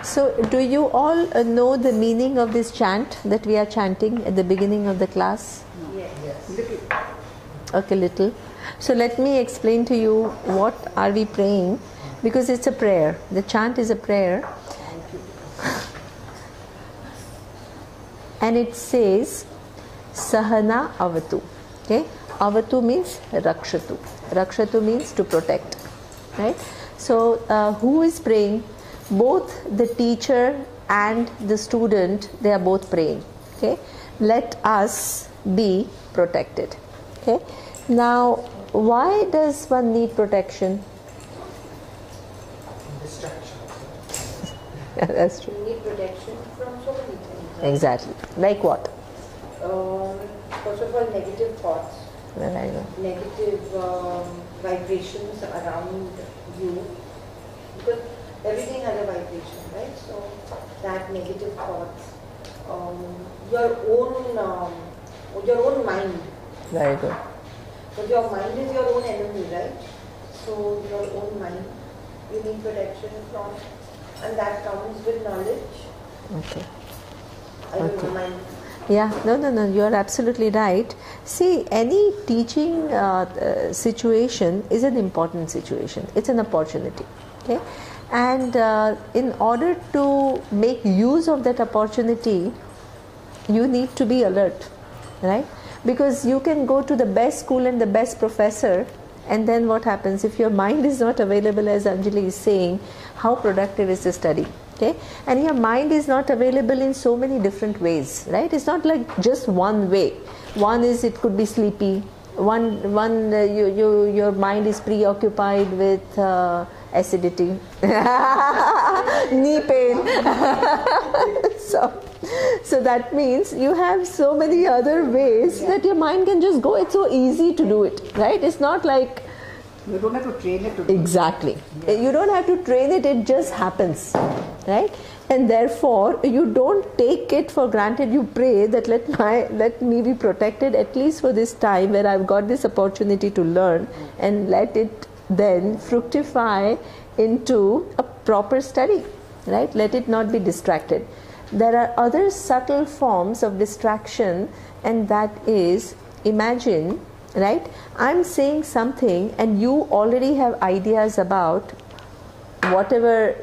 So, do you all know the meaning of this chant that we are chanting at the beginning of the class? Yes. Little. Okay, little. So, let me explain to you what are we praying, because it's a prayer. The chant is a prayer. And it says, Sahana Avatu. Okay? Avatu means Rakshatu. Rakshatu means to protect. Right? So, who is praying? Both the teacher and the student, they are both praying. Okay? Let us be protected. Okay? Now, why does one need protection? Distraction. Yeah, that's true. You need protection from so many things. Exactly. Like what? First of all, negative thoughts, Well, I know. negative vibrations around you, because everything has a vibration, right? So that negative thoughts, your own mind. Very good. But your mind is your own enemy, right? So your own mind, you need protection from, and that comes with knowledge. Okay. I don't know, mind. Yeah, no, you are absolutely right. See, any teaching situation is an important situation. It's an opportunity. Okay? And in order to make use of that opportunity, you need to be alert, right? Because you can go to the best school and the best professor, and then what happens? If your mind is not available, as Anjali is saying, how productive is the study? Okay? And your mind is not available in so many different ways, right? It's not like just one way. One is it could be sleepy. Your mind is preoccupied with acidity, knee pain. So that means you have so many other ways that your mind can just go. It's so easy to do it, right? It's not like You don't have to train it to do exactly. You don't have to train it, it just happens, right? And therefore, you don't take it for granted. You pray that let me be protected at least for this time where I've got this opportunity to learn, and let it then fructify into a proper study, right? Let it not be distracted. There are other subtle forms of distraction, and that is, imagine, right? I'm saying something and you already have ideas about whatever,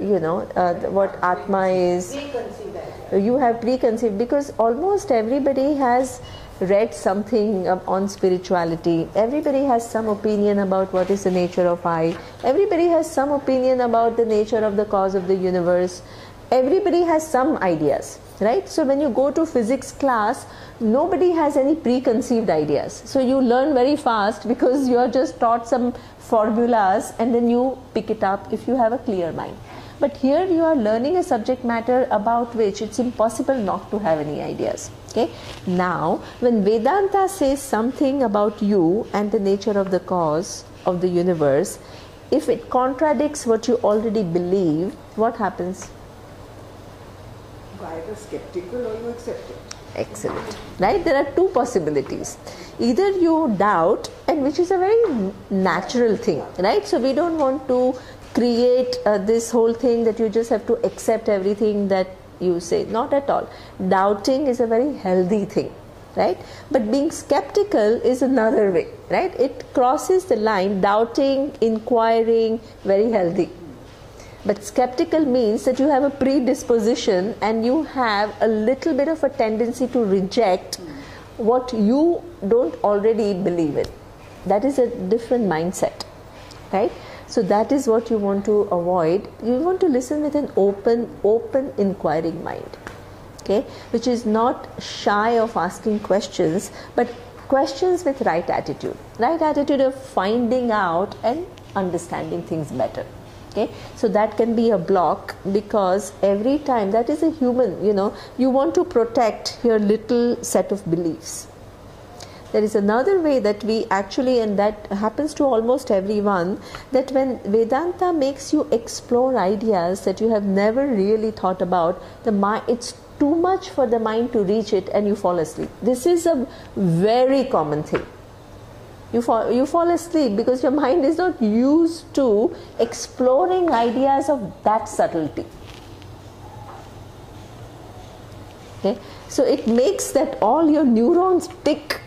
what Atma is. Preconceived idea. You have preconceived, because almost everybody has read something on spirituality. Everybody has some opinion about what is the nature of I. Everybody has some opinion about the nature of the cause of the universe. Everybody has some ideas, right? So when you go to physics class, nobody has any preconceived ideas. So you learn very fast because you are just taught some formulas and then you pick it up if you have a clear mind. But here you are learning a subject matter about which it's impossible not to have any ideas. Okay? Now, when Vedanta says something about you and the nature of the cause of the universe, if it contradicts what you already believe, what happens? either skeptical or you accept it. Excellent. Right? There are two possibilities. Either you doubt, and which is a very natural thing, right? So we don't want to create this whole thing that you just have to accept everything that you say. Not at all. Doubting is a very healthy thing, right? But being skeptical is another way, right? It crosses the line. Doubting, inquiring, very healthy. But skeptical means that you have a predisposition and you have a little bit of a tendency to reject what you don't already believe in. That is a different mindset, right? So that is what you want to avoid. You want to listen with an open inquiring mind, okay? Which is not shy of asking questions, but questions with right attitude. Right attitude of finding out and understanding things better. Okay, so that can be a block, because every time, that is a human, you want to protect your little set of beliefs. There is another way that we actually, and that happens to almost everyone, that when Vedanta makes you explore ideas that you have never really thought about, it's too much for the mind to reach it and you fall asleep. This is a very common thing. You fall asleep because your mind is not used to exploring ideas of that subtlety. Okay, so it makes that all your neurons tick,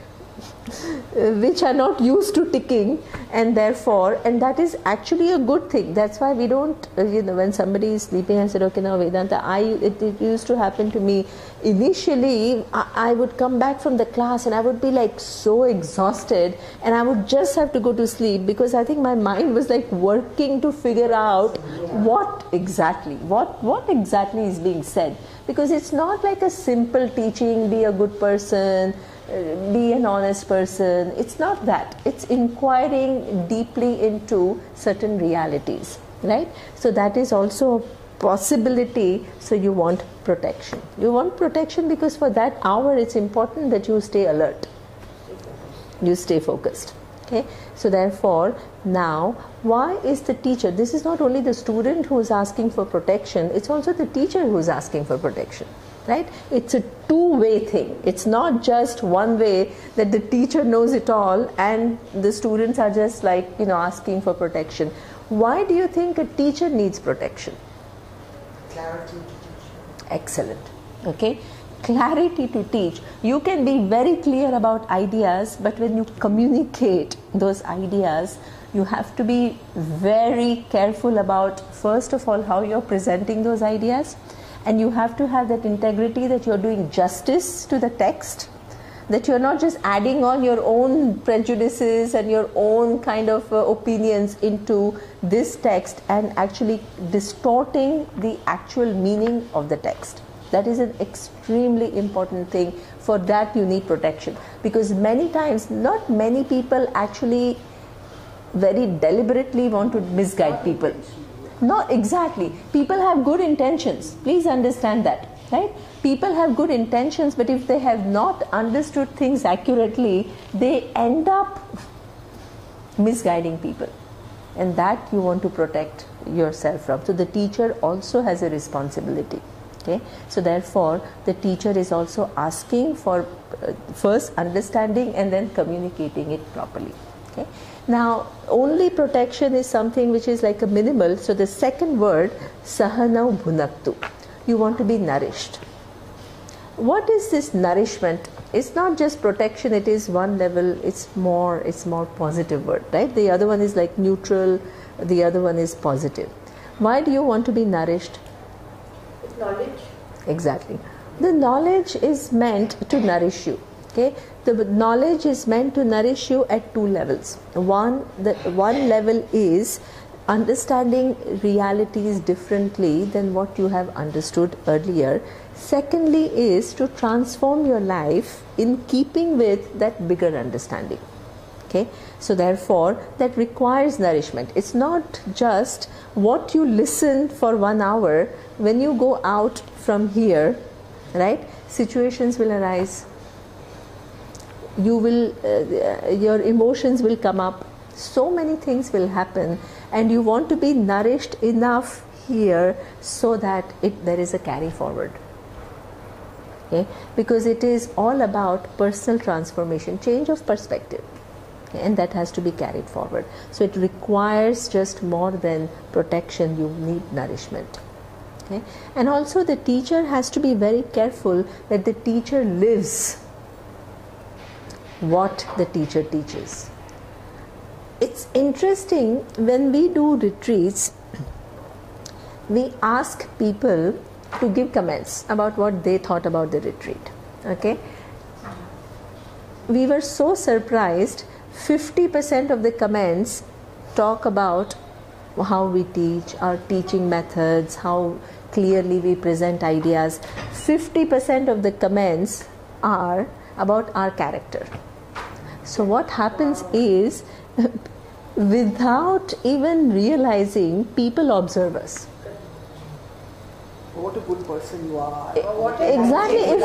which are not used to ticking, and therefore, and that is actually a good thing. That's why we don't, when somebody is sleeping, I said, okay, now Vedanta, it used to happen to me. Initially, I would come back from the class and I would be like so exhausted, and I would just have to go to sleep, because I think my mind was like working to figure out what exactly is being said. Because it's not like a simple teaching, be a good person, be an honest person. It's not that. It's inquiring deeply into certain realities, right? So that is also a possibility. So you want protection. You want protection because for that hour it's important that you stay alert, you stay focused. Okay, so therefore now, why is the teacher, this is not only the student who is asking for protection, it's also the teacher who is asking for protection, right? It's a two-way thing. It's not just one way, that the teacher knows it all and the students are just like, asking for protection. Why do you think a teacher needs protection? Clarity to teach. Excellent. Okay, clarity to teach. You can be very clear about ideas, but when you communicate those ideas, you have to be very careful about, first of all, how you're presenting those ideas, and you have to have that integrity that you're doing justice to the text, that you're not just adding on your own prejudices and your own kind of opinions into this text and actually distorting the actual meaning of the text. That is an extremely important thing. For that you need protection, because many times, not many people actually very deliberately want to misguide people. No, exactly. People have good intentions. Please understand that, right? People have good intentions, but if they have not understood things accurately, they end up misguiding people. And that you want to protect yourself from. So the teacher also has a responsibility. Okay, so therefore the teacher is also asking for first understanding and then communicating it properly. Okay, now only protection is something which is like a minimal. So the second word, sahanau bhunaktu, you want to be nourished. What is this nourishment? It's not just protection, it is one level, it's more positive word, right? The other one is like neutral, the other one is positive. Why do you want to be nourished? Knowledge. Exactly. The knowledge is meant to nourish you. Okay, the knowledge is meant to nourish you at two levels. One level is understanding realities differently than what you have understood earlier. Secondly is to transform your life in keeping with that bigger understanding. Okay, so therefore that requires nourishment. It's not just what you listen for 1 hour. When you go out from here, right, situations will arise. You will, your emotions will come up. So many things will happen, and you want to be nourished enough here so that there is a carry forward. Okay, because it is all about personal transformation, change of perspective. And that has to be carried forward. So it requires just more than protection, you need nourishment. Okay? And also the teacher has to be very careful that the teacher lives what the teacher teaches. It's interesting, when we do retreats, we ask people to give comments about what they thought about the retreat. Okay? We were so surprised. 50% of the comments talk about how we teach, our teaching methods, how clearly we present ideas. 50% of the comments are about our character. So what happens is, without even realizing, people observe us. What a good person you are. Exactly.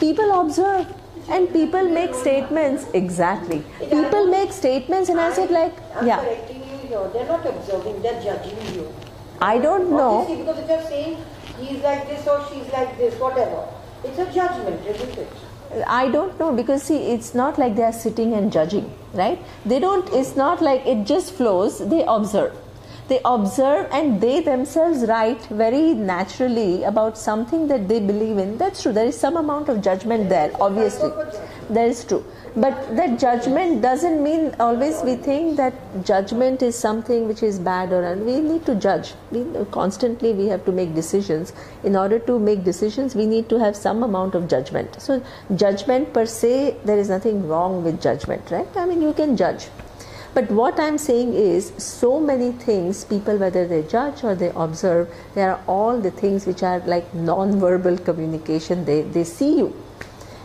People observe. And people make statements. Exactly. People make statements, and I said like, I'm correcting you here. They're not observing, they're judging you. I don't know. Obviously, because if you're saying he's like this or she's like this, whatever, it's a judgment, isn't it? I don't know, because see, it's not like they are sitting and judging, right? They don't, it's not like it just flows, they observe. They observe and they themselves write very naturally about something that they believe in. That's true. There is some amount of judgment there, obviously. That is true. But that judgment doesn't mean always we think that judgment is something which is bad or and we need to judge. Constantly we have to make decisions. In order to make decisions, we need to have some amount of judgment. So judgment per se, there is nothing wrong with judgment, right? I mean, you can judge. But what I'm saying is, so many things, people, whether they judge or they observe, they are all the things which are like non-verbal communication. They see you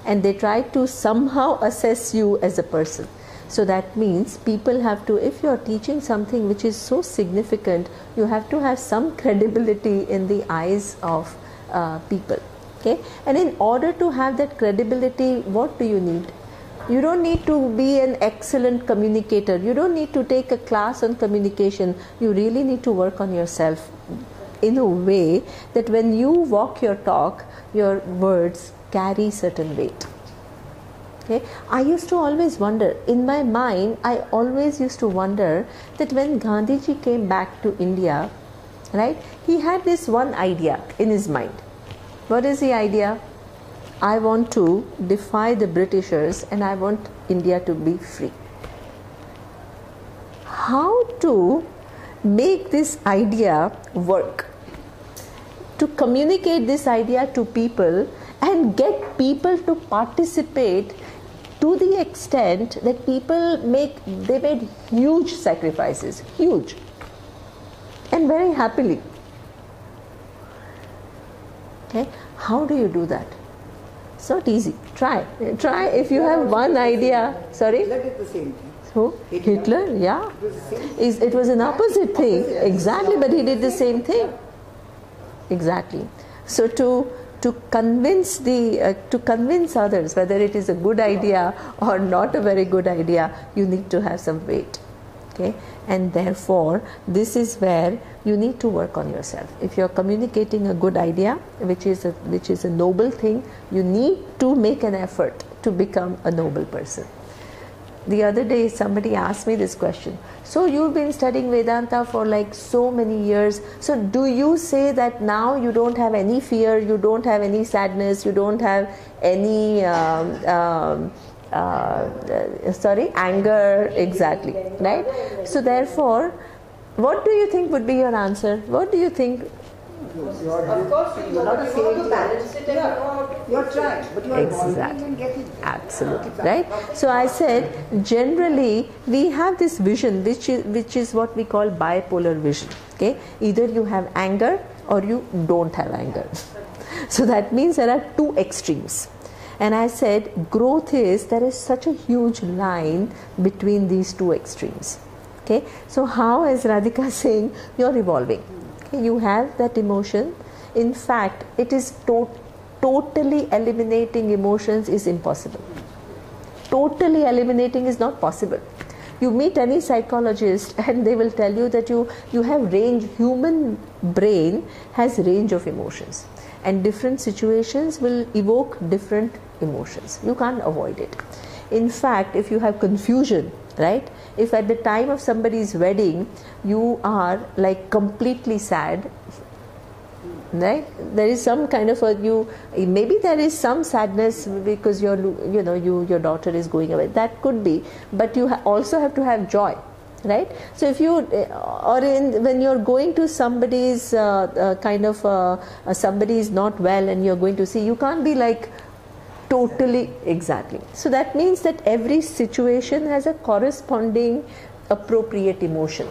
and they try to somehow assess you as a person. So that means people have to, if you're teaching something which is so significant, you have to have some credibility in the eyes of people. Okay? And in order to have that credibility, what do you need? You don't need to be an excellent communicator. You don't need to take a class on communication. You really need to work on yourself in a way that when you walk your talk, your words carry certain weight. Okay? I used to always wonder, in my mind, I always used to wonder that when Gandhiji came back to India, right, he had this one idea in his mind. What is the idea? I want to defy the Britishers and I want India to be free. How to make this idea work? To communicate this idea to people and get people to participate to the extent that they made huge sacrifices, huge, and very happily. Okay, how do you do that? It's not easy. Try if you have one idea. Sorry? Hitler did the same thing. Who? Hitler? Yeah. It was an opposite thing. Exactly, but he did the same thing. Exactly. So to convince others whether it is a good idea or not a very good idea, you need to have some weight. Okay? And therefore, this is where you need to work on yourself. If you are communicating a good idea, which is a noble thing, you need to make an effort to become a noble person. The other day, somebody asked me this question. So you've been studying Vedanta for like so many years. So do you say that now you don't have any fear, you don't have any sadness, you don't have any anger? Exactly, right? So therefore, what do you think would be your answer? What do you think? Of course, you know how to balance it and you know how to... You're trying, but you're Exactly. and getting it. Absolutely, right? So I said, generally, we have this vision, which is what we call bipolar vision. Okay? Either you have anger or you don't have anger. So that means there are two extremes. And I said, growth is, there is such a huge line between these two extremes. Okay? So how, as Radhika is saying, you're evolving. Okay? You have that emotion. In fact, it is totally eliminating emotions is impossible. Totally eliminating is not possible. You meet any psychologist and they will tell you that you have range, human brain has range of emotions. And different situations will evoke different emotions. You can't avoid it. In fact, if you have confusion, right? If at the time of somebody's wedding, you are like completely sad, right? There is some kind of maybe there is some sadness because your daughter is going away. That could be, but you also have to have joy. Right? So if you when you're going to somebody's somebody is not well and you're going to see, you can't be like totally exactly. So that means that every situation has a corresponding appropriate emotion.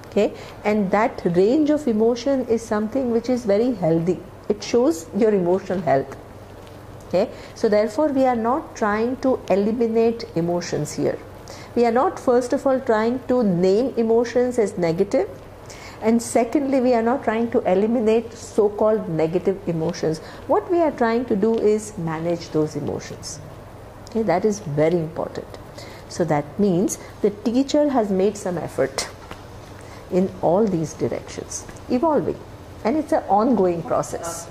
Okay? And that range of emotion is something which is very healthy. It shows your emotional health. Okay? So therefore we are not trying to eliminate emotions here. We are not, first of all, trying to name emotions as negative, and secondly, we are not trying to eliminate so-called negative emotions. What we are trying to do is manage those emotions. Okay, that is very important. So that means the teacher has made some effort in all these directions, evolving, and it's an ongoing process,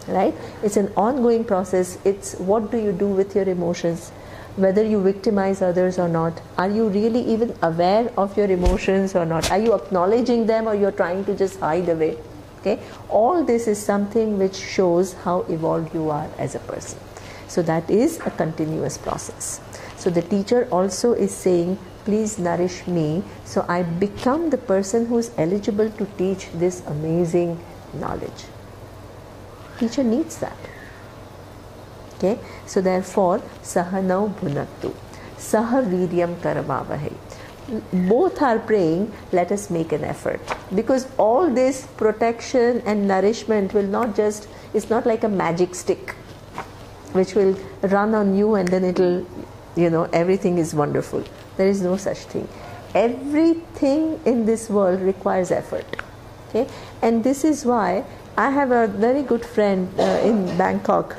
right? It's an ongoing process. It's what do you do with your emotions? whether you victimize others or not. Are you really even aware of your emotions or not? Are you acknowledging them, or you're trying to just hide away? Okay, all this is something which shows how evolved you are as a person. So that is a continuous process. So the teacher also is saying, please nourish me so I become the person who is eligible to teach this amazing knowledge. Teacher needs that. Okay, so therefore, sahanau bhunaktu, saha viryam karamavahe. Both are praying, let us make an effort, because all this protection and nourishment will not just, it's not like a magic stick which will run on you and then it'll, everything is wonderful. There is no such thing. Everything in this world requires effort. Okay, and this is why I have a very good friend in Bangkok.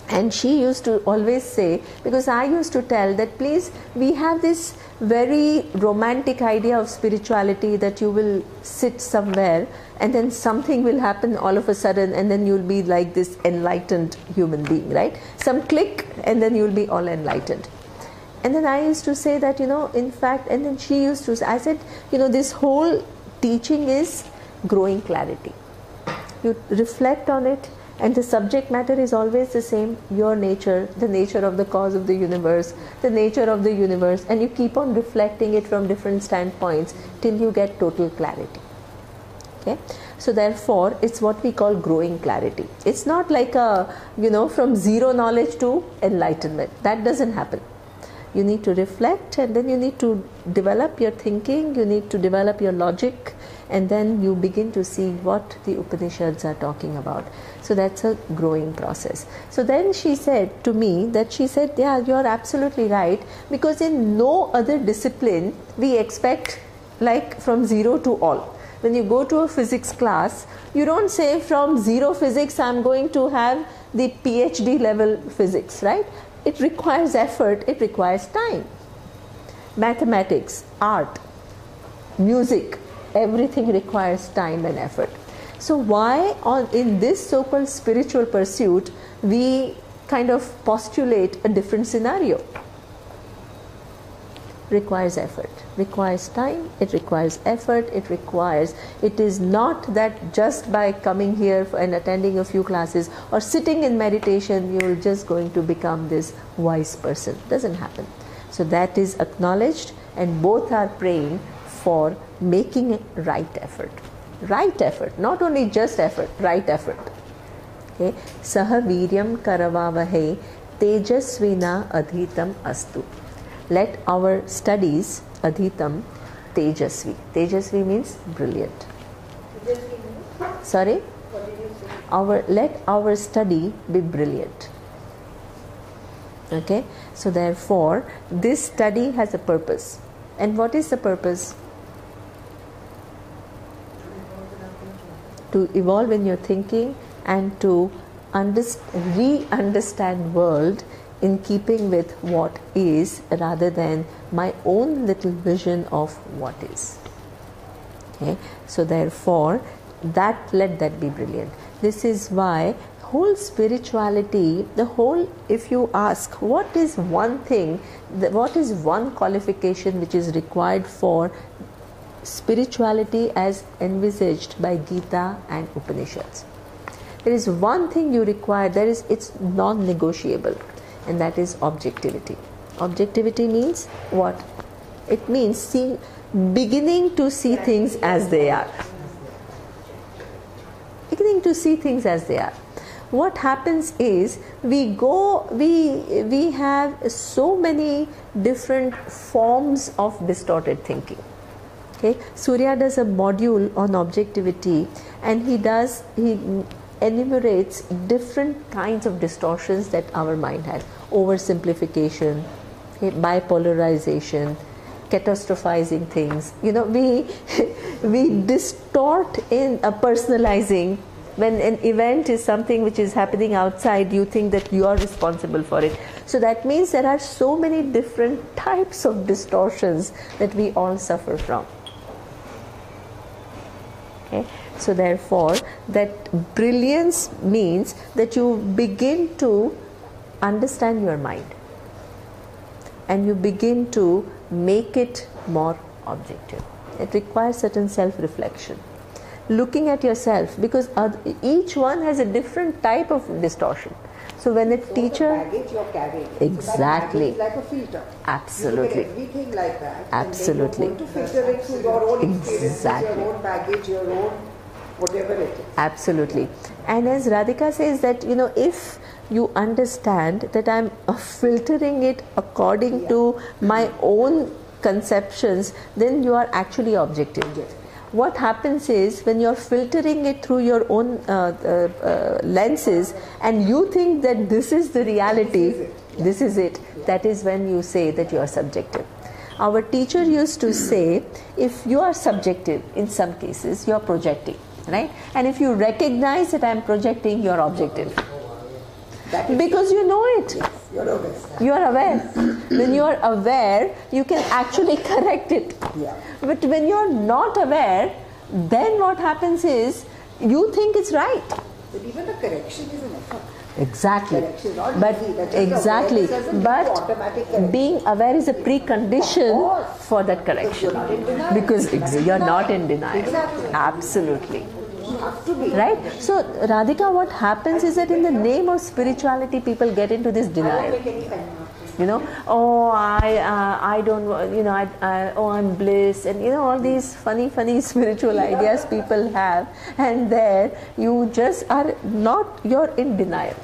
And she used to always say, because I used to tell that, please, we have this very romantic idea of spirituality that you will sit somewhere and then something will happen all of a sudden and then you'll be like this enlightened human being, right? Some click and then you'll be all enlightened. And then I used to say that, in fact, and then she used to say, I said, this whole teaching is growing clarity. You reflect on it, and the subject matter is always the same, your nature, the nature of the cause of the universe, the nature of the universe, and you keep on reflecting it from different standpoints till you get total clarity. Okay? So therefore, it's what we call growing clarity. It's not like from zero knowledge to enlightenment. That doesn't happen. You need to reflect, and then you need to develop your thinking, you need to develop your logic, and then you begin to see what the Upanishads are talking about. So that's a growing process. So then she said to me that yeah, you're absolutely right, because in no other discipline we expect like from zero to all. When you go to a physics class, you don't say from zero physics I'm going to have the PhD level physics, right? It requires effort, it requires time. Mathematics, art, music, everything requires time and effort. So why in this so-called spiritual pursuit we kind of postulate a different scenario? Requires effort, requires time, it requires effort, it is not that just by coming here and attending a few classes or sitting in meditation you're just going to become this wise person. Doesn't happen. So that is acknowledged, and both are praying for making right effort. Right effort, not only just effort, right effort. Okay, saha viryam karavavahe tejasvina adhitam astu. Let our studies, adhitam, tejasvi. Tejasvi means brilliant. Sorry? What did you say? Let our study be brilliant. Okay, so therefore this study has a purpose. And what is the purpose? To evolve in your thinking and to re-understand world in keeping with what is, rather than my own little vision of what is. Okay, so therefore let that be brilliant. This is why whole spirituality, if you ask what is one thing, what is one qualification which is required for spirituality as envisaged by Gita and Upanishads, there is one thing you require, it's non-negotiable, and that is objectivity. Objectivity means what? It means beginning to see things as they are. Beginning to see things as they are. What happens is we have so many different forms of distorted thinking. Okay, Surya does a module on objectivity, and he enumerates different kinds of distortions that our mind has. Oversimplification, okay, bipolarization, catastrophizing things. We distort in personalizing. When an event is something which is happening outside, you think that you are responsible for it. So that means there are so many different types of distortions that we all suffer from. Okay? So therefore, that brilliance means that you begin to understand your mind. and you begin to make it more objective. It requires certain self-reflection. Looking at yourself, because each one has a different type of distortion. So when a teacher... the baggage you're carrying. Exactly. So that baggage is like a filter. Absolutely. You look at everything like that. Absolutely. And then you're going to filter it through your own experiences, Exactly. your own baggage, your own whatever it is. Absolutely. And as Radhika says that, if you understand that I'm filtering it according to my own conceptions, then you are actually objective. Yes. What happens is when you're filtering it through your own lenses and you think that this is the reality, this is it, that is when you say that you are subjective. Our teacher used to say, if you are subjective, in some cases, you are projecting, right? And if you recognize that I am projecting, you are objective. Because you know it. You're aware. You are aware. When you are aware, you can actually correct it. Yeah. But when you are not aware, then what happens is you think it's right. But even the correction is an effort. Exactly. Correction is not But easy. That just exactly. awareness doesn't lead to automatic But correction. being aware is a precondition Of course. for that correction. Because you're not in denial. Because you're not in denial. Exactly. Absolutely. You have to be. Right? So, Radhika, what happens is that in the name of spirituality, people get into this denial. Oh, I don't, oh, I'm bliss, and all these funny spiritual ideas people have, and there you just are not, you're in denial.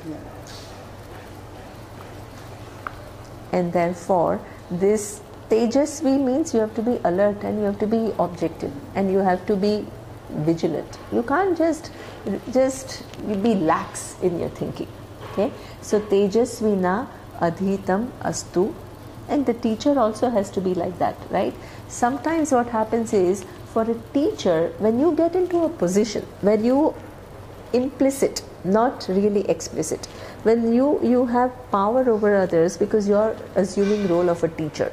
And therefore, this Tejasvi means you have to be alert and you have to be objective and you have to be vigilant. You can't just be lax in your thinking. Okay, so Tejasvina Adhitam Astu, and the teacher also has to be like that, right? Sometimes what happens is, for a teacher, when you get into a position where you implicit, not really explicit, when you have power over others because you are assuming role of a teacher,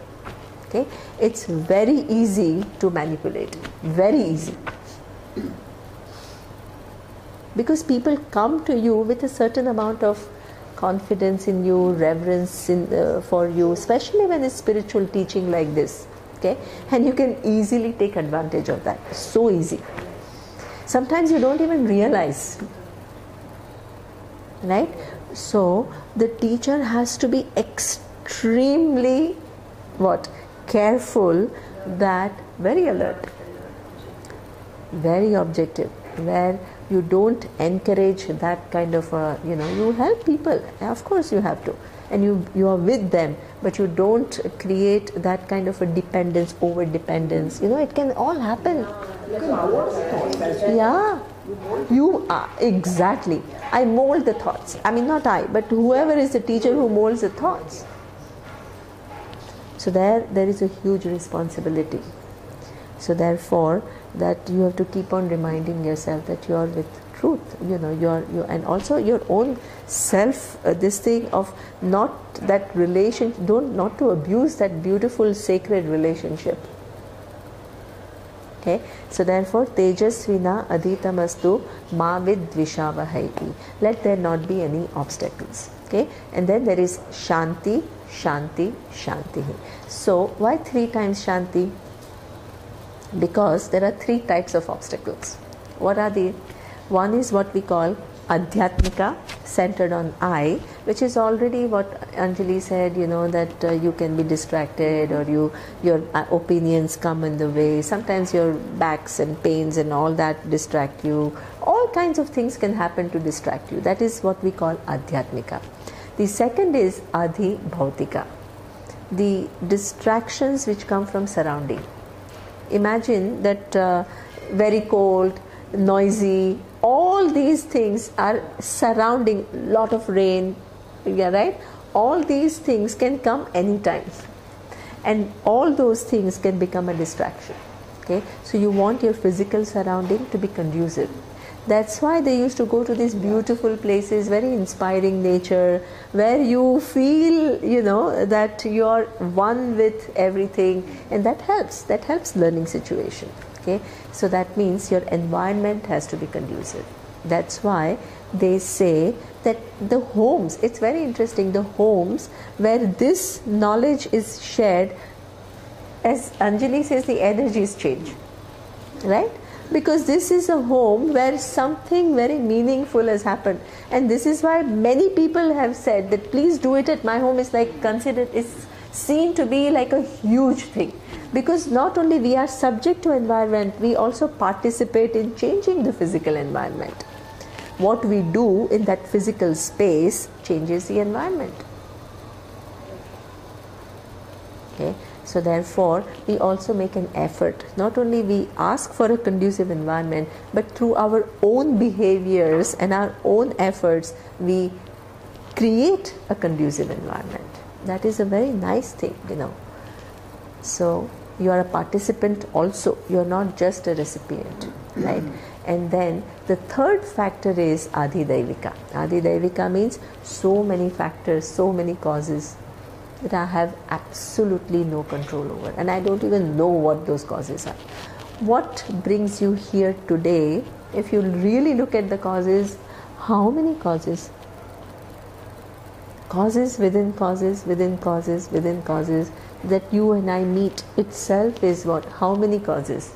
okay, it's very easy to manipulate, very easy. Because people come to you with a certain amount of confidence in you, reverence for you, especially when it's spiritual teaching like this, okay, and you can easily take advantage of that, so easy. Sometimes you don't even realize, right? So the teacher has to be extremely careful, that very alert, very objective, where you don't encourage that kind of you help people, of course you have to, and you are with them, but you don't create that kind of a dependence, over dependence. It can all happen. Yeah, you are, exactly. I mold the thoughts. I mean, not I, but whoever is the teacher who molds the thoughts. So there is a huge responsibility. So therefore, that you have to keep on reminding yourself that you are with truth. You and also your own self. This thing of not that relation, not to abuse that beautiful sacred relationship. Okay, so therefore, Tejasvina Adhitamastu Ma Vidvishavahai. Let there not be any obstacles. Okay, and then there is Shanti, Shanti, Shanti. So why 3 times Shanti? Because there are 3 types of obstacles. What are they? One is what we call Adhyatmika, centered on I, which is already what Anjali said, that you can be distracted, or your opinions come in the way. Sometimes your backs and pains and all that distract you. All kinds of things can happen to distract you. That is what we call Adhyatmika. The second is Adhi Bhautika, the distractions which come from surrounding. Imagine that very cold, noisy, all these things are surrounding, lot of rain, right? All these things can come anytime, and all those things can become a distraction. Okay, so you want your physical surrounding to be conducive. That's why they used to go to these beautiful places, very inspiring nature, where you feel, that you're one with everything, and that helps learning situation. Okay, so that means your environment has to be conducive. That's why they say that the homes, it's very interesting, the homes where this knowledge is shared, as Anjali says, the energies change, right? Because this is a home where something very meaningful has happened, and this is why many people have said that please do it at my home. Is like considered, is seen to be like a huge thing, because not only we are subject to environment, we also participate in changing the physical environment. What we do in that physical space changes the environment. Okay, so therefore we also make an effort. Not only we ask for a conducive environment, but through our own behaviors and our own efforts, we create a conducive environment. That is a very nice thing, you know. So you are a participant also, you are not just a recipient, right? And then the third factor is Adhidaivika. Adhidaivika means so many factors, so many causes that I have absolutely no control over, and I don't even know what those causes are. What brings you here today, if you really look at the causes, how many causes? Causes within causes, within causes, within causes, that you and I meet itself is what? How many causes?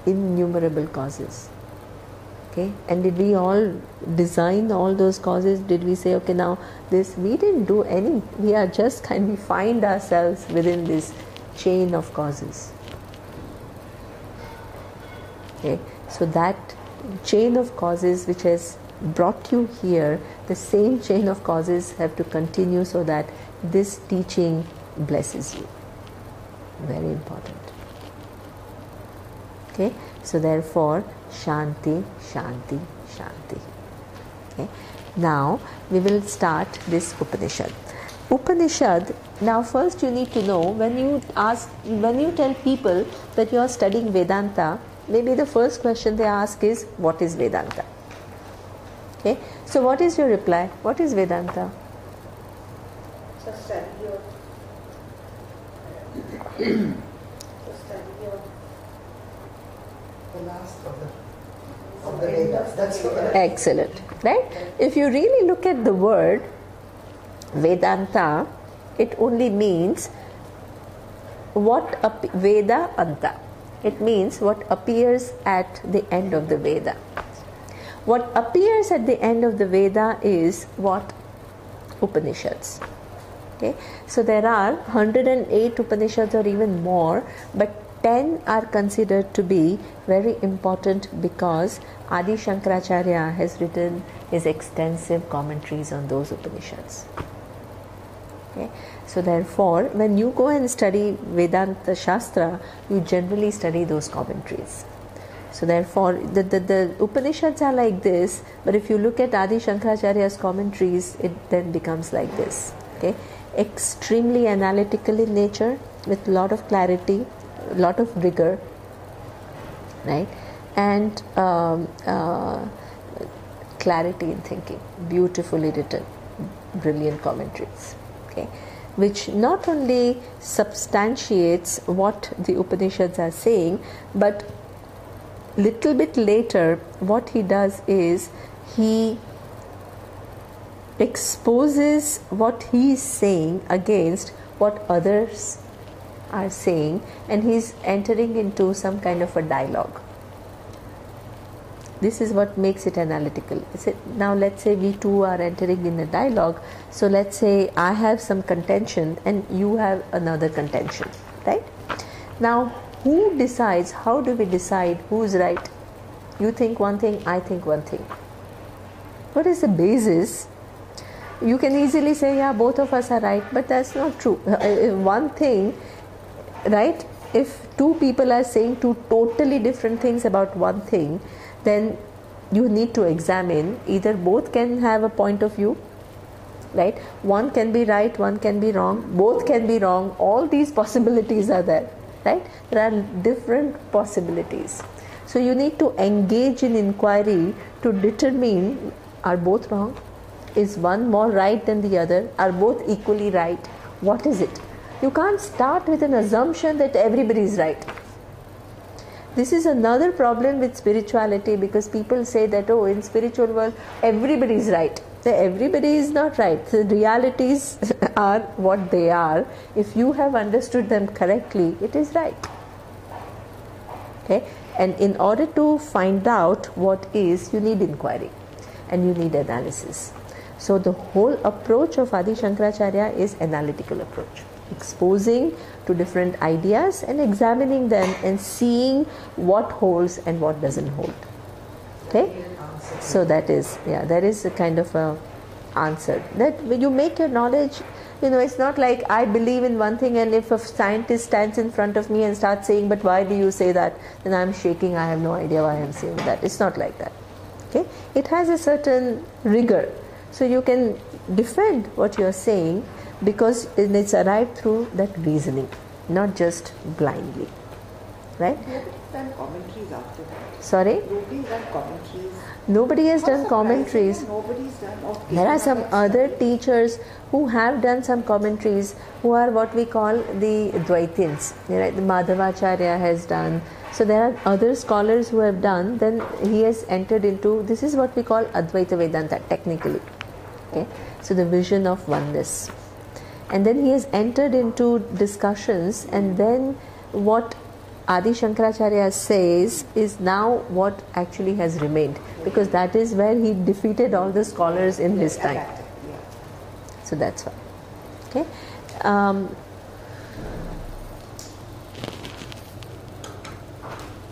Innumerable causes. Okay, and did we all design all those causes? Did we say, okay, now this? We didn't do any. We are just we find ourselves within this chain of causes. Okay, so that chain of causes which has brought you here, the same chain of causes have to continue so that this teaching blesses you. Very important. Okay, so therefore Shanti, Shanti, Shanti. Okay, now we will start this Upanishad. Upanishad, now first you need to know, when you tell people that you are studying Vedanta, maybe the first question they ask is, what is Vedanta? Okay, so what is your reply? What is Vedanta? It's a study of The last of the Vedas. That's the Excellent, right? If you really look at the word Vedanta, it only means Veda Anta. It means what appears at the end of the Veda. What appears at the end of the Veda is what? Upanishads. Okay, so there are 108 Upanishads or even more, but 10 are considered to be very important because Adi Shankaracharya has written his extensive commentaries on those Upanishads. Okay, so therefore, when you go and study Vedanta Shastra, you generally study those commentaries. So therefore, the Upanishads are like this, but if you look at Adi Shankaracharya's commentaries, it then becomes like this. Okay, extremely analytical in nature, with a lot of clarity, a lot of rigor, right, and clarity in thinking, beautifully written, brilliant commentaries. Okay, which not only substantiates what the Upanishads are saying, but little bit later what he does is he exposes what he is saying against what others are saying, and he's entering into some kind of a dialogue. This is what makes it analytical. Now let's say we two are entering in a dialogue. So let's say I have some contention and you have another contention, right? Now who decides? How do we decide who's right? You think one thing, I think one thing. What is the basis? You can easily say, yeah, both of us are right, but that's not true. One thing, right? If two people are saying two totally different things about one thing, then you need to examine. Either both can have a point of view, right? One can be right, one can be wrong, both can be wrong. All these possibilities are there, right? There are different possibilities. So you need to engage in inquiry to determine, are both wrong? Is one more right than the other? Are both equally right? What is it? You can't start with an assumption that everybody is right. This is another problem with spirituality, because people say that, oh, in spiritual world everybody is right. Everybody is not right. The realities are what they are. If you have understood them correctly, it is right. Okay? And in order to find out what is, you need inquiry and you need analysis. So the whole approach of Adi Shankaracharya is analytical approach, exposing to different ideas and examining them and seeing what holds and what doesn't hold. Okay? So that is a kind of a answer. That when you make your knowledge, it's not like I believe in one thing, and if a scientist stands in front of me and starts saying, but why do you say that? Then I'm shaking, I have no idea why I'm saying that. It's not like that. Okay? It has a certain rigor. So you can defend what you're saying because it's arrived through that reasoning, not just blindly. Right? Nobody's done commentaries after that. Sorry? Nobody's done commentaries. Nobody has done commentaries. Nobody's done. Okay. There are some other teachers who have done some commentaries, who are what we call the Dvaitins. Right? The Madhavacharya has done. So there are other scholars who have done. Then he has entered into, this is what we call Advaita Vedanta technically. Okay? So the vision of oneness. And then he has entered into discussions, and then what Adi Shankaracharya says is now what actually has remained, because that is where he defeated all the scholars in his time. So that's why. Okay.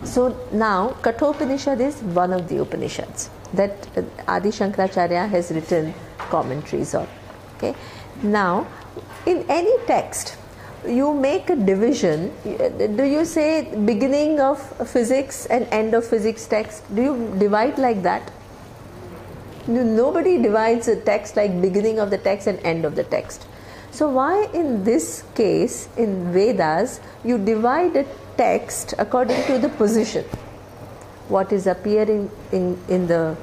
So now Kathopanishad is one of the Upanishads that Adi Shankaracharya has written commentaries on. Okay. Now, in any text, you make a division. Do you say beginning of physics and end of physics text? Do you divide like that? Nobody divides a text like beginning of the text and end of the text. So why in this case, in Vedas, you divide a text according to the position? What is appearing in the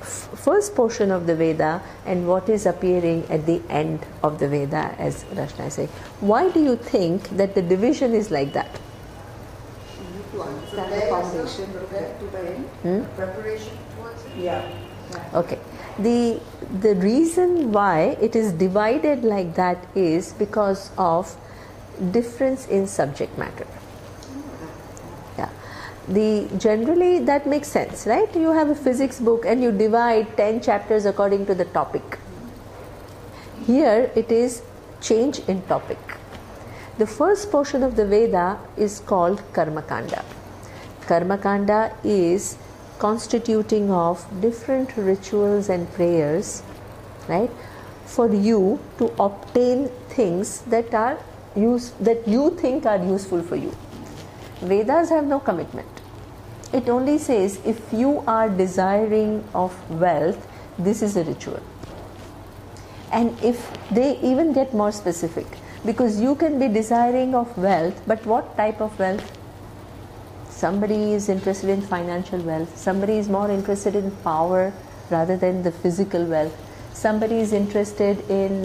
first portion of the Veda and what is appearing at the end of the Veda, as Rashna is saying. Why do you think that the division is like that? You need to understand the foundation to the end. Preparation towards it? Yeah. Okay. The reason why it is divided like that is because of difference in subject matter. Generally that makes sense, right? You have a physics book and you divide 10 chapters according to the topic. Here it is change in topic. The first portion of the Veda is called Karmakanda. Karmakanda is constituting of different rituals and prayers, right, for you to obtain things that you think are useful for you. Vedas have no commitment. It only says if you are desiring of wealth, this is a ritual. And if they even get more specific, because you can be desiring of wealth, but what type of wealth? Somebody is interested in financial wealth. Somebody is more interested in power rather than the physical wealth. Somebody is interested in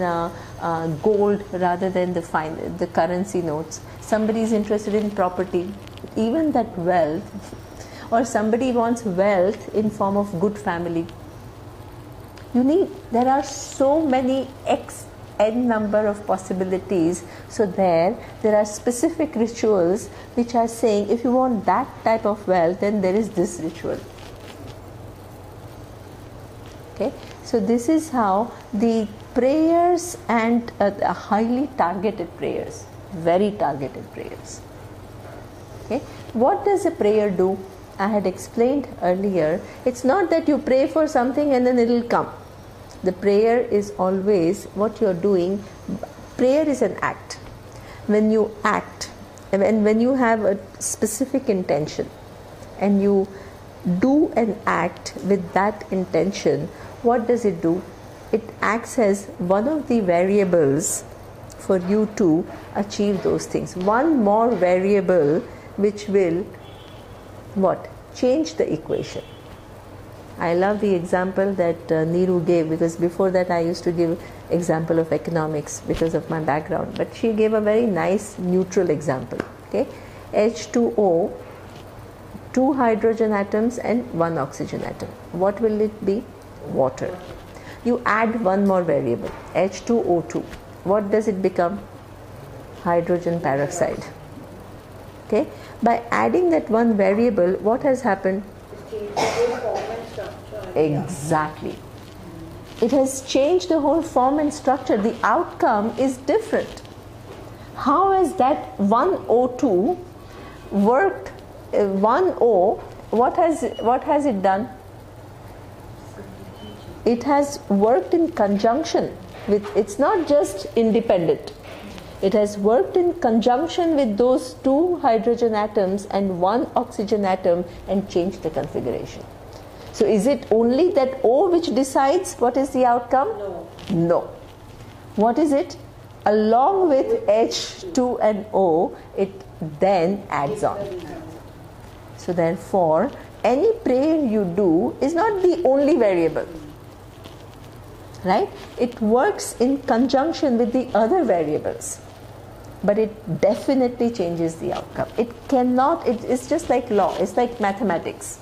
gold rather than the currency notes. Somebody is interested in property, even that wealth. Or somebody wants wealth in form of good family. There are so many n number of possibilities. So there are specific rituals which are saying if you want that type of wealth, then there is this ritual. Okay, so this is how the prayers and highly targeted prayers, very targeted prayers. Okay, what does a prayer do? I had explained earlier, it's not that you pray for something and then it will come. The prayer is always what you're doing. Prayer is an act. When you act, and when you have a specific intention and you do an act with that intention, what does it do? It acts as one of the variables for you to achieve those things. One more variable which will change the equation. I love the example that Neeru gave, because before that I used to give example of economics because of my background, but she gave a very nice neutral example. Okay, H2O 2 hydrogen atoms and 1 oxygen atom. What will it be? Water. You add one more variable, H2O2. What does it become? Hydrogen peroxide. Okay. By adding that one variable, what has happened? Exactly. It has changed the whole form and structure. The outcome is different. How has that one O2 worked? One O, what has it done? It has worked in conjunction with. It's not just independent. It has worked in conjunction with those 2 hydrogen atoms and 1 oxygen atom and changed the configuration. So is it only that O which decides what is the outcome? No. No. What is it? Along with H2 and O, it then adds on. So therefore, any prayer you do is not the only variable. Right? It works in conjunction with the other variables. But it definitely changes the outcome. It cannot, it's just like law, it's like mathematics.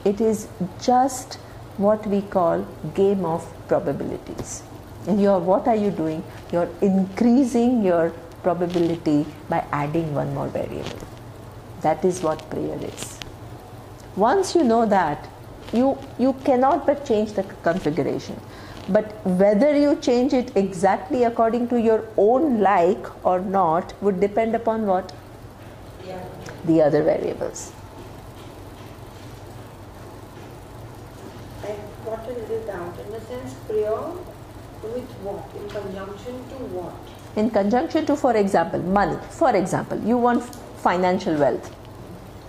It is just what we call game of probabilities. And what are you doing? You're increasing your probability by adding one more variable. That is what prayer is. Once you know that, you cannot but change the configuration. But whether you change it exactly according to your own like or not would depend upon what? Yeah. The other variables. I got a little doubt. In the sense, prayer with what? In conjunction to what? In conjunction to, for example, money. For example, you want financial wealth,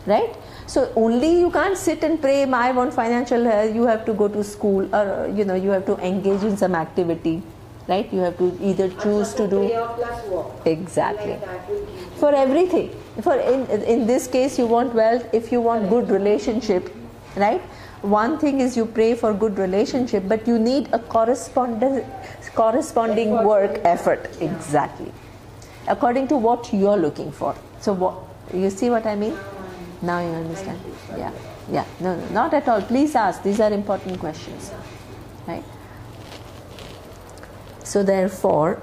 right? So only you can't sit and pray, I want financial health. You have to go to school, or you have to engage in some activity, right? You have to either choose to do prayer plus work. Exactly. Like that will teach For everything. For in this case, you want wealth. If you want good relationship, right? One thing is you pray for good relationship, but you need a corresponding work effort. Exactly. According to what you are looking for. So what you see what I mean? Now you understand. Yeah. No, not at all. Please ask. These are important questions. Right? So therefore,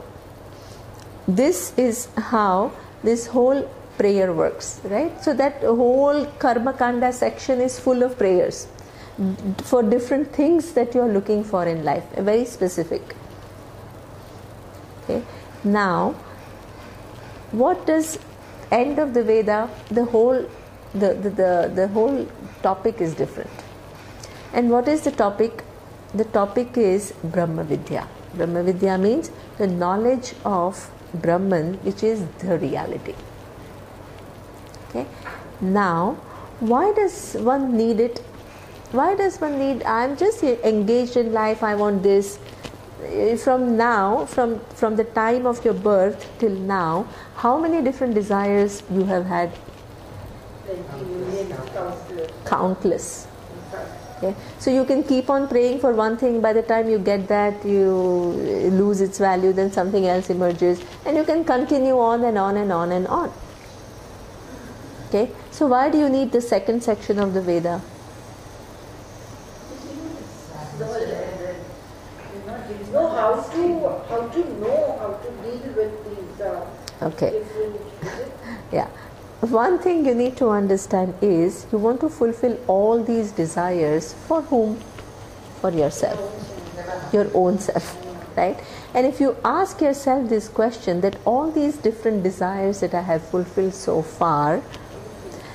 this is how this whole prayer works, right? So that whole Karma Kanda section is full of prayers for different things that you are looking for in life, very specific. Okay. Now, what does end of the Veda? The whole topic is different. And what is the topic? The topic is Brahma Vidya. Brahma Vidya means the knowledge of Brahman, which is the reality. Okay. Now, why does one need it? Why does one need? I'm just engaged in life. I want this. From now, from the time of your birth till now, how many different desires you have had? Countless. Okay. So you can keep on praying for one thing. By the time you get that, you lose its value. Then something else emerges, and you can continue on and on and on and on. Okay. So why do you need the second section of the Veda? know how to know how to deal with these different. Yeah. One thing you need to understand is you want to fulfill all these desires for whom? For yourself, your own self, right? And if you ask yourself this question, that all these different desires that I have fulfilled so far,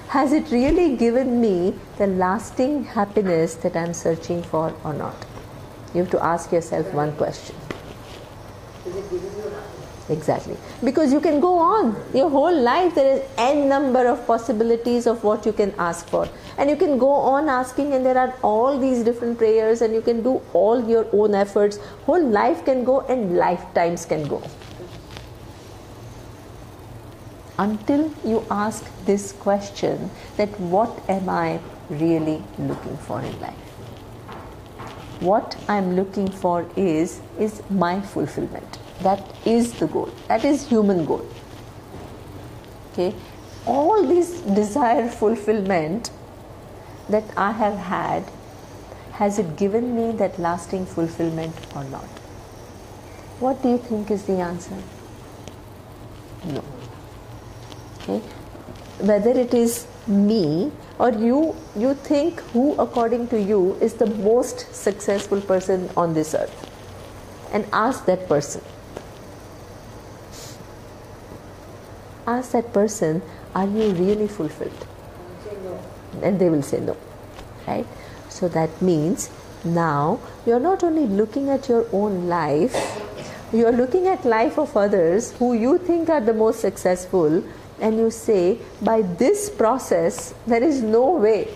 has it really given me the lasting happiness that I'm searching for or not? You have to ask yourself one question. Is it giving you happiness? Exactly. Because you can go on your whole life, there is n number of possibilities of what you can ask for, and you can go on asking, and there are all these different prayers, and you can do all your own efforts. Whole life can go and lifetimes can go, until you ask this question, that what am I really looking for in life? What I'm looking for is my fulfillment. That is the goal. That is human goal. Okay, all this desire fulfillment that I have had, has it given me that lasting fulfillment or not? What do you think is the answer? No. Okay, whether it is me or you think who according to you is the most successful person on this earth, and ask that person. Ask that person, are you really fulfilled? Say no. And they will say no, right? So that means now you're not only looking at your own life, you're looking at life of others who you think are the most successful, and you say, by this process there is no way,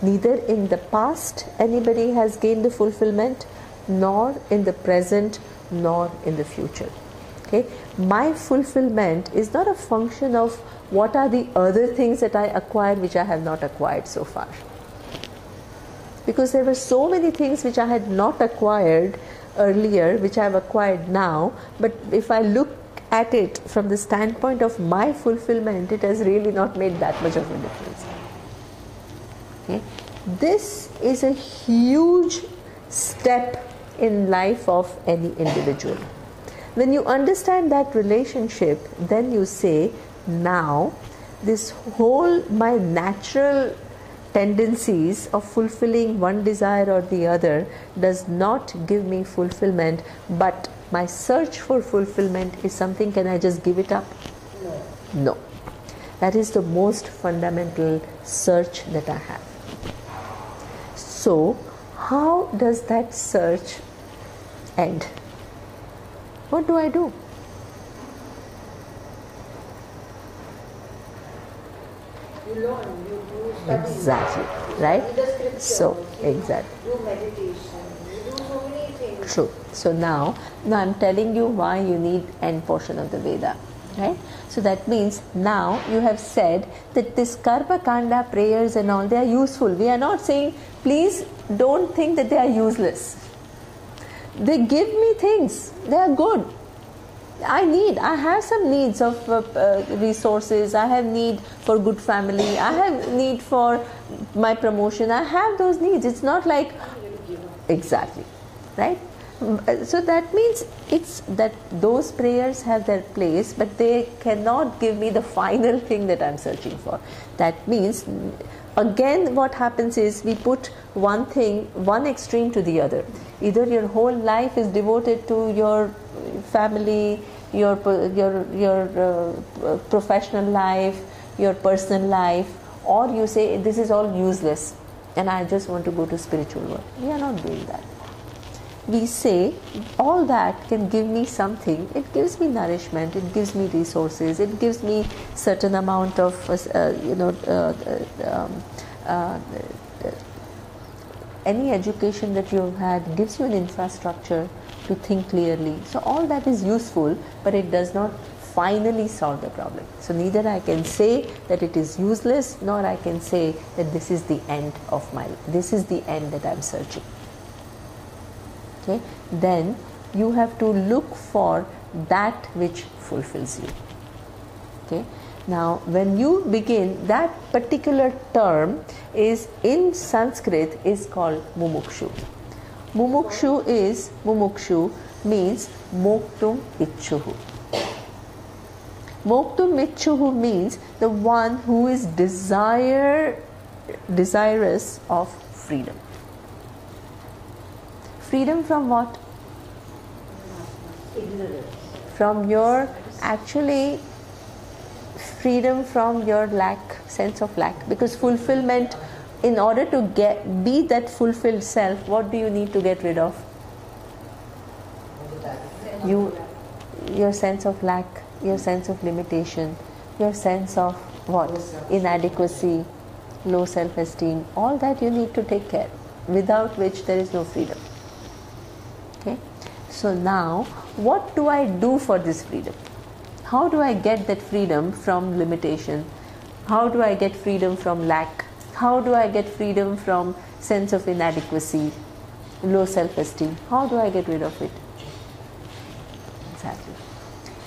neither in the past anybody has gained the fulfillment, nor in the present, nor in the future. Okay, my fulfillment is not a function of what are the other things that I acquired which I have not acquired so far. Because there were so many things which I had not acquired earlier, which I have acquired now, but if I look at it from the standpoint of my fulfillment, it has really not made that much of a difference. Okay? This is a huge step in life of any individual. When you understand that relationship, then you say, now this whole my natural tendencies of fulfilling one desire or the other does not give me fulfillment, but my search for fulfillment is something, can I just give it up? No. No. That is the most fundamental search that I have. So, how does that search end? What do I do? You learn, you study. Exactly, right? You read the scriptures, So, you exactly. do meditation, you do so many things. True. So now I'm telling you why you need end portion of the Veda, right? So that means now you have said that this Karma Kanda prayers and all, they are useful. We are not saying, please don't think that they are useless. They give me things. They are good. I have some needs of resources. I have need for good family. I have need for my promotion. I have those needs. It's not like exactly, right? So that means it's that those prayers have their place, but they cannot give me the final thing that I'm searching for. That means again what happens is we put one thing, one extreme to the other. Either your whole life is devoted to your family, your professional life, your personal life, or you say this is all useless and I just want to go to spiritual world. We are not doing that. We say all that can give me something. It gives me nourishment, it gives me resources, it gives me certain amount of any education that you have had gives you an infrastructure to think clearly. So all that is useful, but it does not finally solve the problem. So neither I can say that it is useless, nor I can say that this is the end of my life. This is the end that I am searching. Okay? Then you have to look for that which fulfills you. Okay? Now, when you begin, that particular term is in Sanskrit is called mumukshu. Mumukshu means moktum ichuhu. Moktum ichuhu means the one who is desirous of freedom. Freedom from what? Ignorance. From your, actually, freedom from your lack, sense of lack. Because fulfillment, in order to be that fulfilled self, what do you need to get rid of? Your sense of lack, your sense of limitation, your sense of what? Inadequacy, low self-esteem, all that you need to take care, without which there is no freedom. Okay? So now, what do I do for this freedom? How do I get that freedom from limitation? How do I get freedom from lack? How do I get freedom from sense of inadequacy, low self-esteem? How do I get rid of it? Exactly.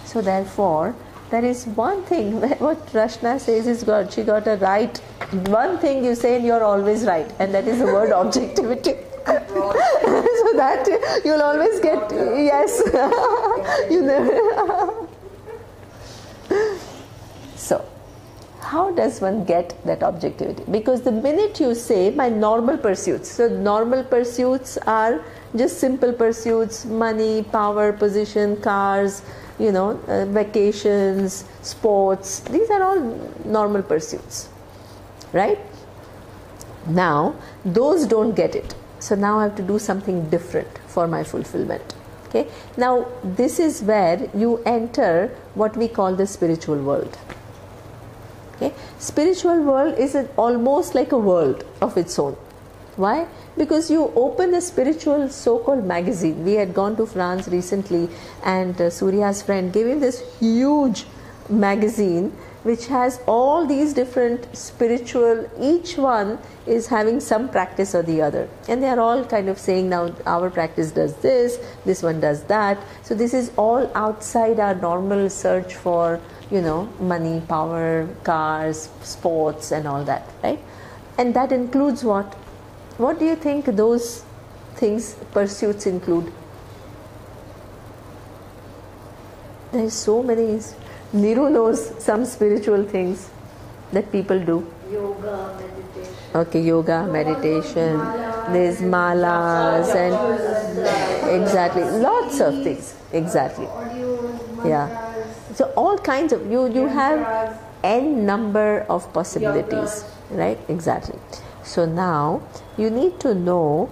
So therefore, there is one thing, what Rashna says is God, she got a right. One thing you say and you're always right, and that is the word objectivity. So that you'll always get, yes. You know. So, how does one get that objectivity? Because the minute you say my normal pursuits, so normal pursuits are just simple pursuits, money, power, position, cars, vacations, sports, these are all normal pursuits, right? Now, those don't get it. So now I have to do something different for my fulfillment. Okay. Now, this is where you enter what we call the spiritual world. Okay. Spiritual world is almost like a world of its own. Why? Because you open a spiritual so-called magazine. We had gone to France recently, and Surya's friend gave him this huge magazine which has all these different spiritual, each one is having some practice or the other, and they are all kind of saying, now our practice does this one does that. So this is all outside our normal search for money, power, cars, sports and all that, right? And that includes what? What do you think those things, pursuits include? There is so many. Niru knows some spiritual things that people do. Yoga, meditation. Okay, yoga, meditation. There's malas and exactly, lots of things. Exactly. Yeah. So all kinds of you have n number of possibilities, right? Exactly. So now you need to know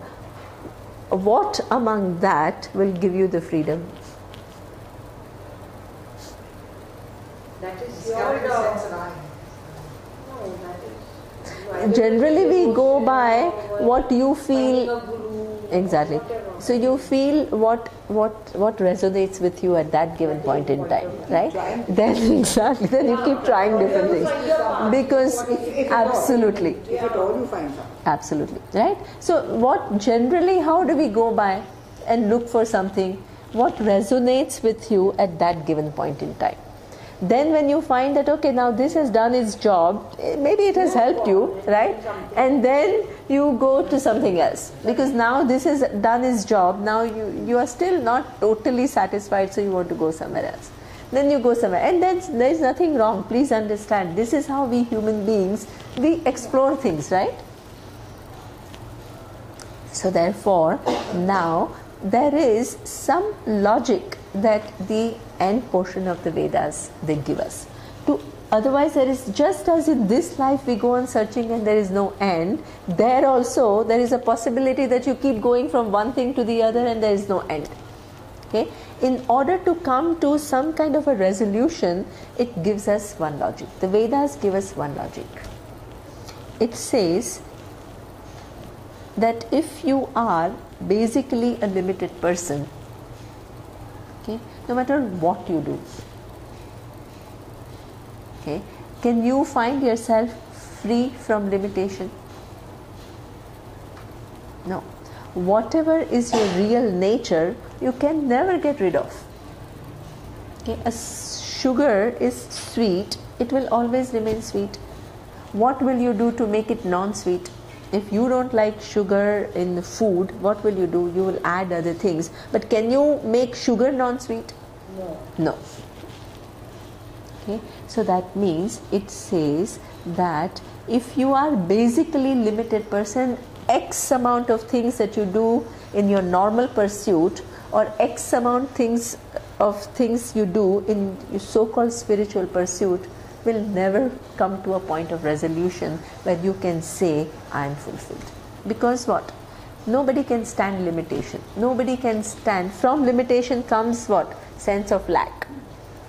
what among that will give you the freedom. That is your sense of I. No, that is. Generally, we go by what you feel. Exactly. So you feel what resonates with you at that given point in time, right? Then exactly. Then you keep trying different things because absolutely. If at all you find something. Absolutely, right? So what generally, how do we go by and look for something? What resonates with you at that given point in time? Then when you find that, okay, now this has done its job, maybe it has helped you, right? And then you go to something else. Because now this has done its job, now you are still not totally satisfied, so you want to go somewhere else. Then you go somewhere. And then there is nothing wrong, please understand. This is how we human beings, we explore things, right? So therefore, now there is some logic that the end portion of the Vedas they give us. Otherwise, there is, just as in this life we go on searching and there is no end, there also there is a possibility that you keep going from one thing to the other and there is no end. Okay? In order to come to some kind of a resolution, it gives us one logic. The Vedas give us one logic. It says that if you are basically a limited person, okay, no matter what you do, okay, can you find yourself free from limitation? No. Whatever is your real nature, you can never get rid of. Okay, a sugar is sweet, it will always remain sweet. What will you do to make it non-sweet? If you don't like sugar in food, what will you do? You will add other things. But can you make sugar non-sweet? No. No. Okay. So that means it says that if you are basically limited person, X amount of things that you do in your normal pursuit or X amount of things you do in your so-called spiritual pursuit will never come to a point of resolution where you can say, I am fulfilled. Because what? Nobody can stand limitation. Nobody can stand. From limitation comes what? Sense of lack.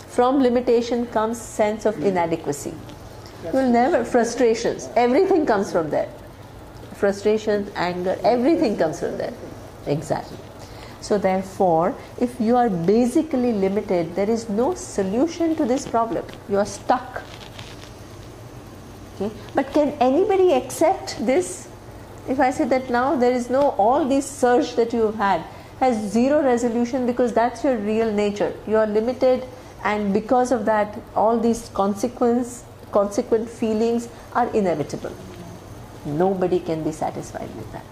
From limitation comes sense of inadequacy. You will never, frustrations, everything comes from there. Frustration, anger, everything comes from there. Exactly. So therefore, if you are basically limited, there is no solution to this problem. You are stuck. Okay? But can anybody accept this? If I say that now there is no, all this search that you have had has zero resolution because that's your real nature. You are limited and because of that all these consequent feelings are inevitable. Nobody can be satisfied with that.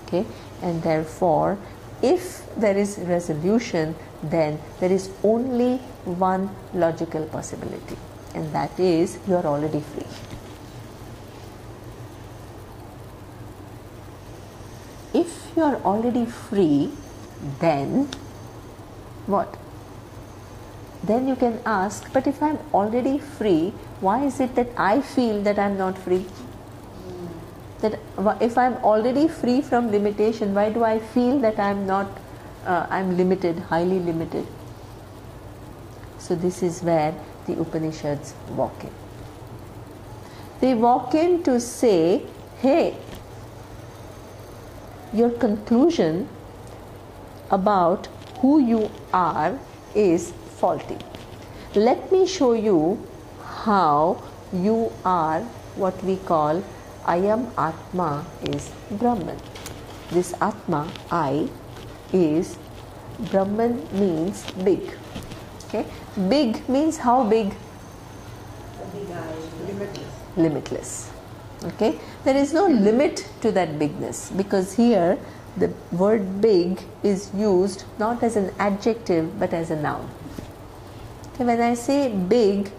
Okay, and therefore if there is resolution, then there is only one logical possibility, and that is you are already free. If you are already free, then what? Then you can ask, but if I am already free, why is it that I feel that I am not free? That if I am already free from limitation, why do I feel that I am not, I am limited, highly limited? So this is where the Upanishads walk in. They walk in to say, hey, your conclusion about who you are is faulty. Let me show you how you are what we call Ayam Atma is Brahman. This Atma, I, is Brahman means big. Okay, big means how big? Limitless. Okay, there is no limit to that bigness, because here the word big is used not as an adjective but as a noun. Okay, when I say big,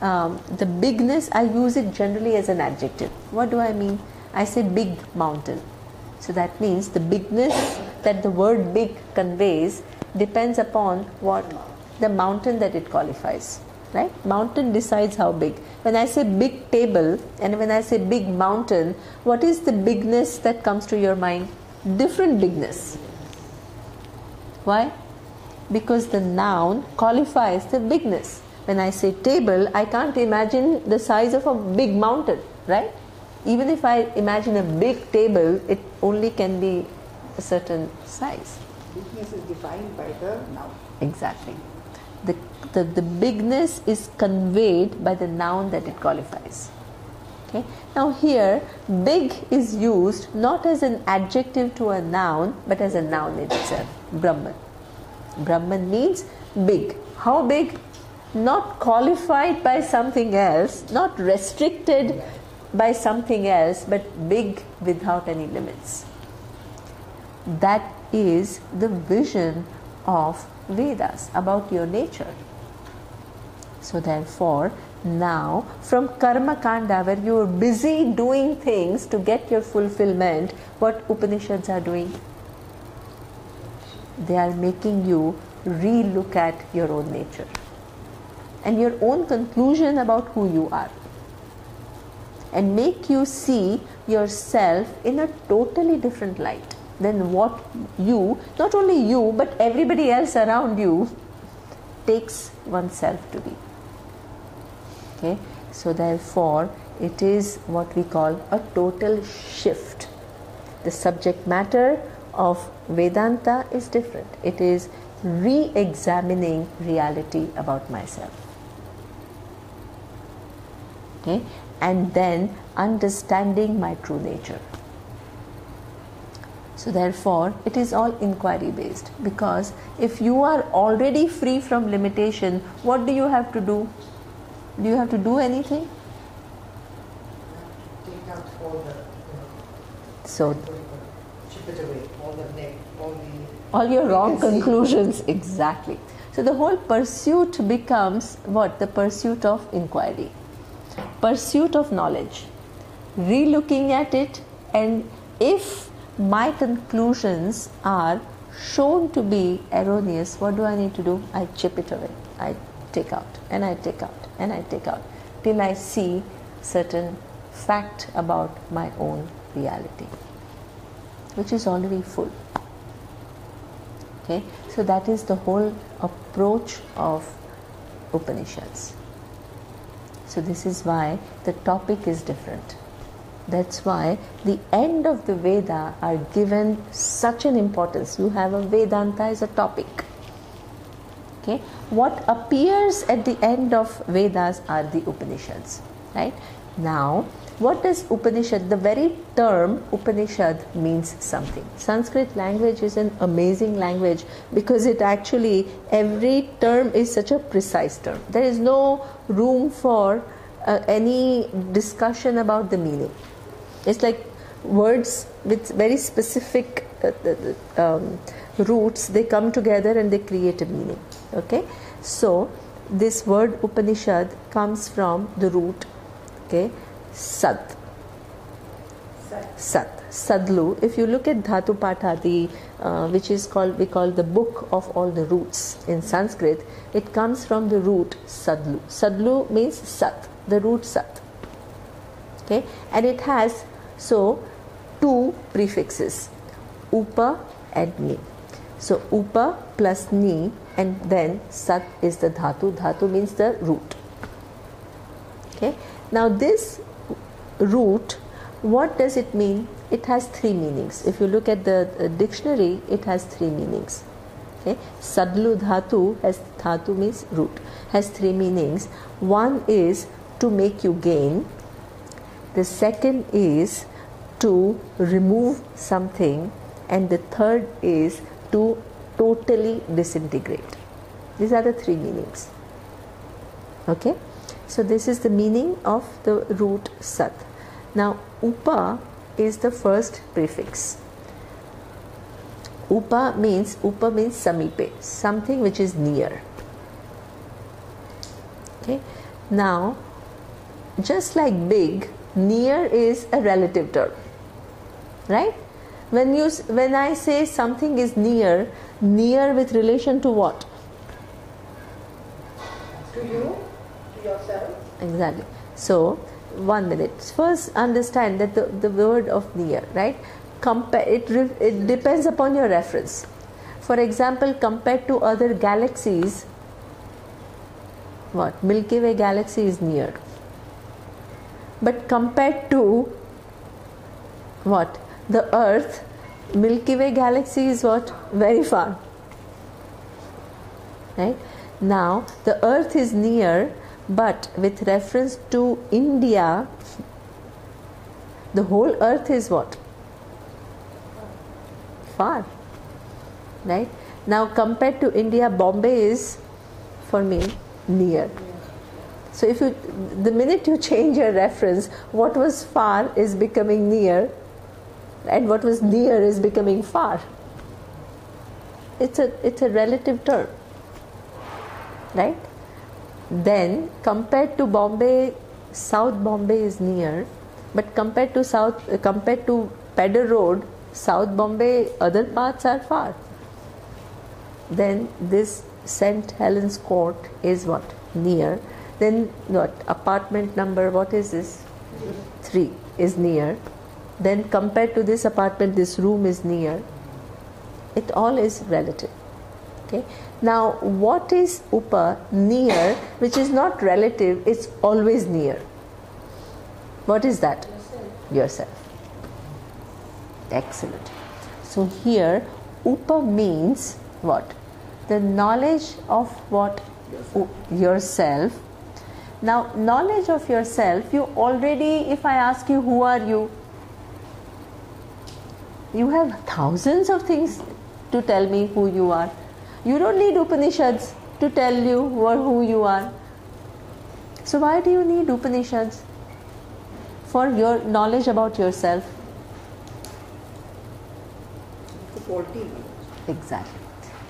the bigness, I use it generally as an adjective. What do I mean? I say big mountain. So that means the bigness that the word big conveys depends upon what the mountain that it qualifies. Right? Mountain decides how big. When I say big table and when I say big mountain, what is the bigness that comes to your mind? Different bigness. Why? Because the noun qualifies the bigness. When I say table, I can't imagine the size of a big mountain, right? Even if I imagine a big table, it only can be a certain size. Bigness is defined by the noun. Exactly. The bigness is conveyed by the noun that it qualifies. Okay. Now here, big is used not as an adjective to a noun, but as a noun in itself. Brahman. Brahman means big. How big? Not qualified by something else, not restricted by something else, but big without any limits. That is the vision of Vedas about your nature. So therefore, now from Karma Kanda, where you are busy doing things to get your fulfillment, what Upanishads are doing? They are making you re-look at your own nature and your own conclusion about who you are, and make you see yourself in a totally different light than what you, not only you, but everybody else around you takes oneself to be. Okay, so therefore it is what we call a total shift. The subject matter of Vedanta is different. It is re-examining reality about myself. Okay, and then understanding my true nature. So therefore it is all inquiry based, because if you are already free from limitation, what do you have to do? Do you have to do anything? Take out all the, So chip it away, all your wrong You can see. conclusions. Exactly. So the whole pursuit becomes what? The pursuit of inquiry, pursuit of knowledge, re-looking at it, and if my conclusions are shown to be erroneous, what do I need to do? I chip it away. I take out and I take out and I take out till I see certain fact about my own reality, which is already full. Okay, so that is the whole approach of Upanishads. So this is why the topic is different. That's why the end of the Veda are given such an importance. You have a Vedanta as a topic. Okay, what appears at the end of Vedas are the Upanishads, right? Now, what does Upanishad, the very term Upanishad means something. Sanskrit language is an amazing language because it actually, every term is such a precise term. There is no room for any discussion about the meaning. It's like words with very specific roots, they come together and they create a meaning. Okay, so this word Upanishad comes from the root, okay, Sat. Sadlu. If you look at Dhatu Patha, which is called, we call the book of all the roots in Sanskrit, it comes from the root Sadlu. Sadlu means Sat, the root Sat. Okay, and it has two prefixes, Upa and Ni. So Upa plus Ni, and then Sat is the Dhatu. Dhatu means the root. Okay, now this root, what does it mean? It has three meanings. If you look at the dictionary, it has three meanings. Okay, Sadlu Dhatu, as Dhatu means root, has three meanings. One is to make you gain. The second is to remove something, and the third is to totally disintegrate. These are the three meanings. Okay, so this is the meaning of the root Sat. Now Upa is the first prefix. Upa means Samipe, something which is near. Okay, now just like big, near is a relative term, right? When I say something is near with relation to what? To you, to yourself. Exactly. So 1 minute. First understand that the word of near, right? It depends upon your reference. For example, compared to other galaxies, what? Milky Way galaxy is near. But compared to what? The Earth, Milky Way galaxy is what? Very far. Right? Now, the Earth is near, but with reference to India, the whole Earth is what? Far. Right? Now, compared to India, Bombay is, for me, near. So, the minute you change your reference, what was far is becoming near, and what was near is becoming far. It's a relative term, right? Then compared to Bombay, South Bombay is near, but compared to Peddar Road, South Bombay, other parts are far. Then this St. Helens Court is what? Near. Then what? Apartment number, what is this? 3 is near. Then compared to this apartment, this room is near. It all is relative. Okay. Now, what is Upa? Near, which is not relative, it's always near. What is that? Yourself. Excellent. So here, Upa means what? The knowledge of what? Yourself. Now, knowledge of yourself, you already, if I ask you, who are you? You have thousands of things to tell me who you are. You don't need Upanishads to tell you who you are. So why do you need Upanishads? For your knowledge about yourself. Faulty. Exactly.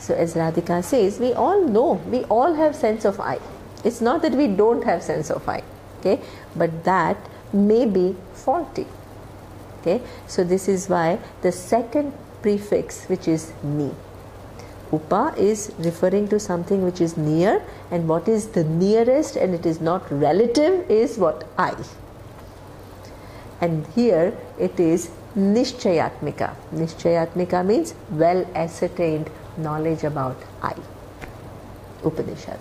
So as Radhika says, we all know, we all have sense of I. It's not that we don't have sense of I. Okay? But that may be faulty. Okay, so this is why the second prefix, which is ni. Upa is referring to something which is near, and what is the nearest and it is not relative is what? I. And here it is Nishchayatmika. Nishchayatmika means well ascertained knowledge about I. Upanishad.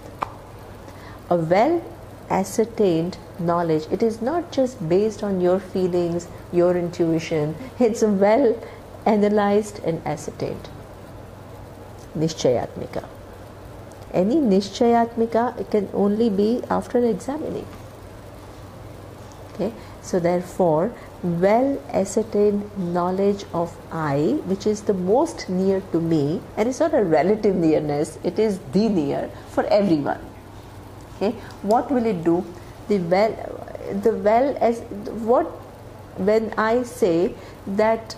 A well ascertained knowledge, it is not just based on your feelings, your intuition, it's well analyzed and ascertained. Nishchayatmika. Any Nishchayatmika, it can only be after examining. Okay, so therefore, well ascertained knowledge of I, which is the most near to me, and it's not a relative nearness, it is the near for everyone. Okay, what will it do? When I say that,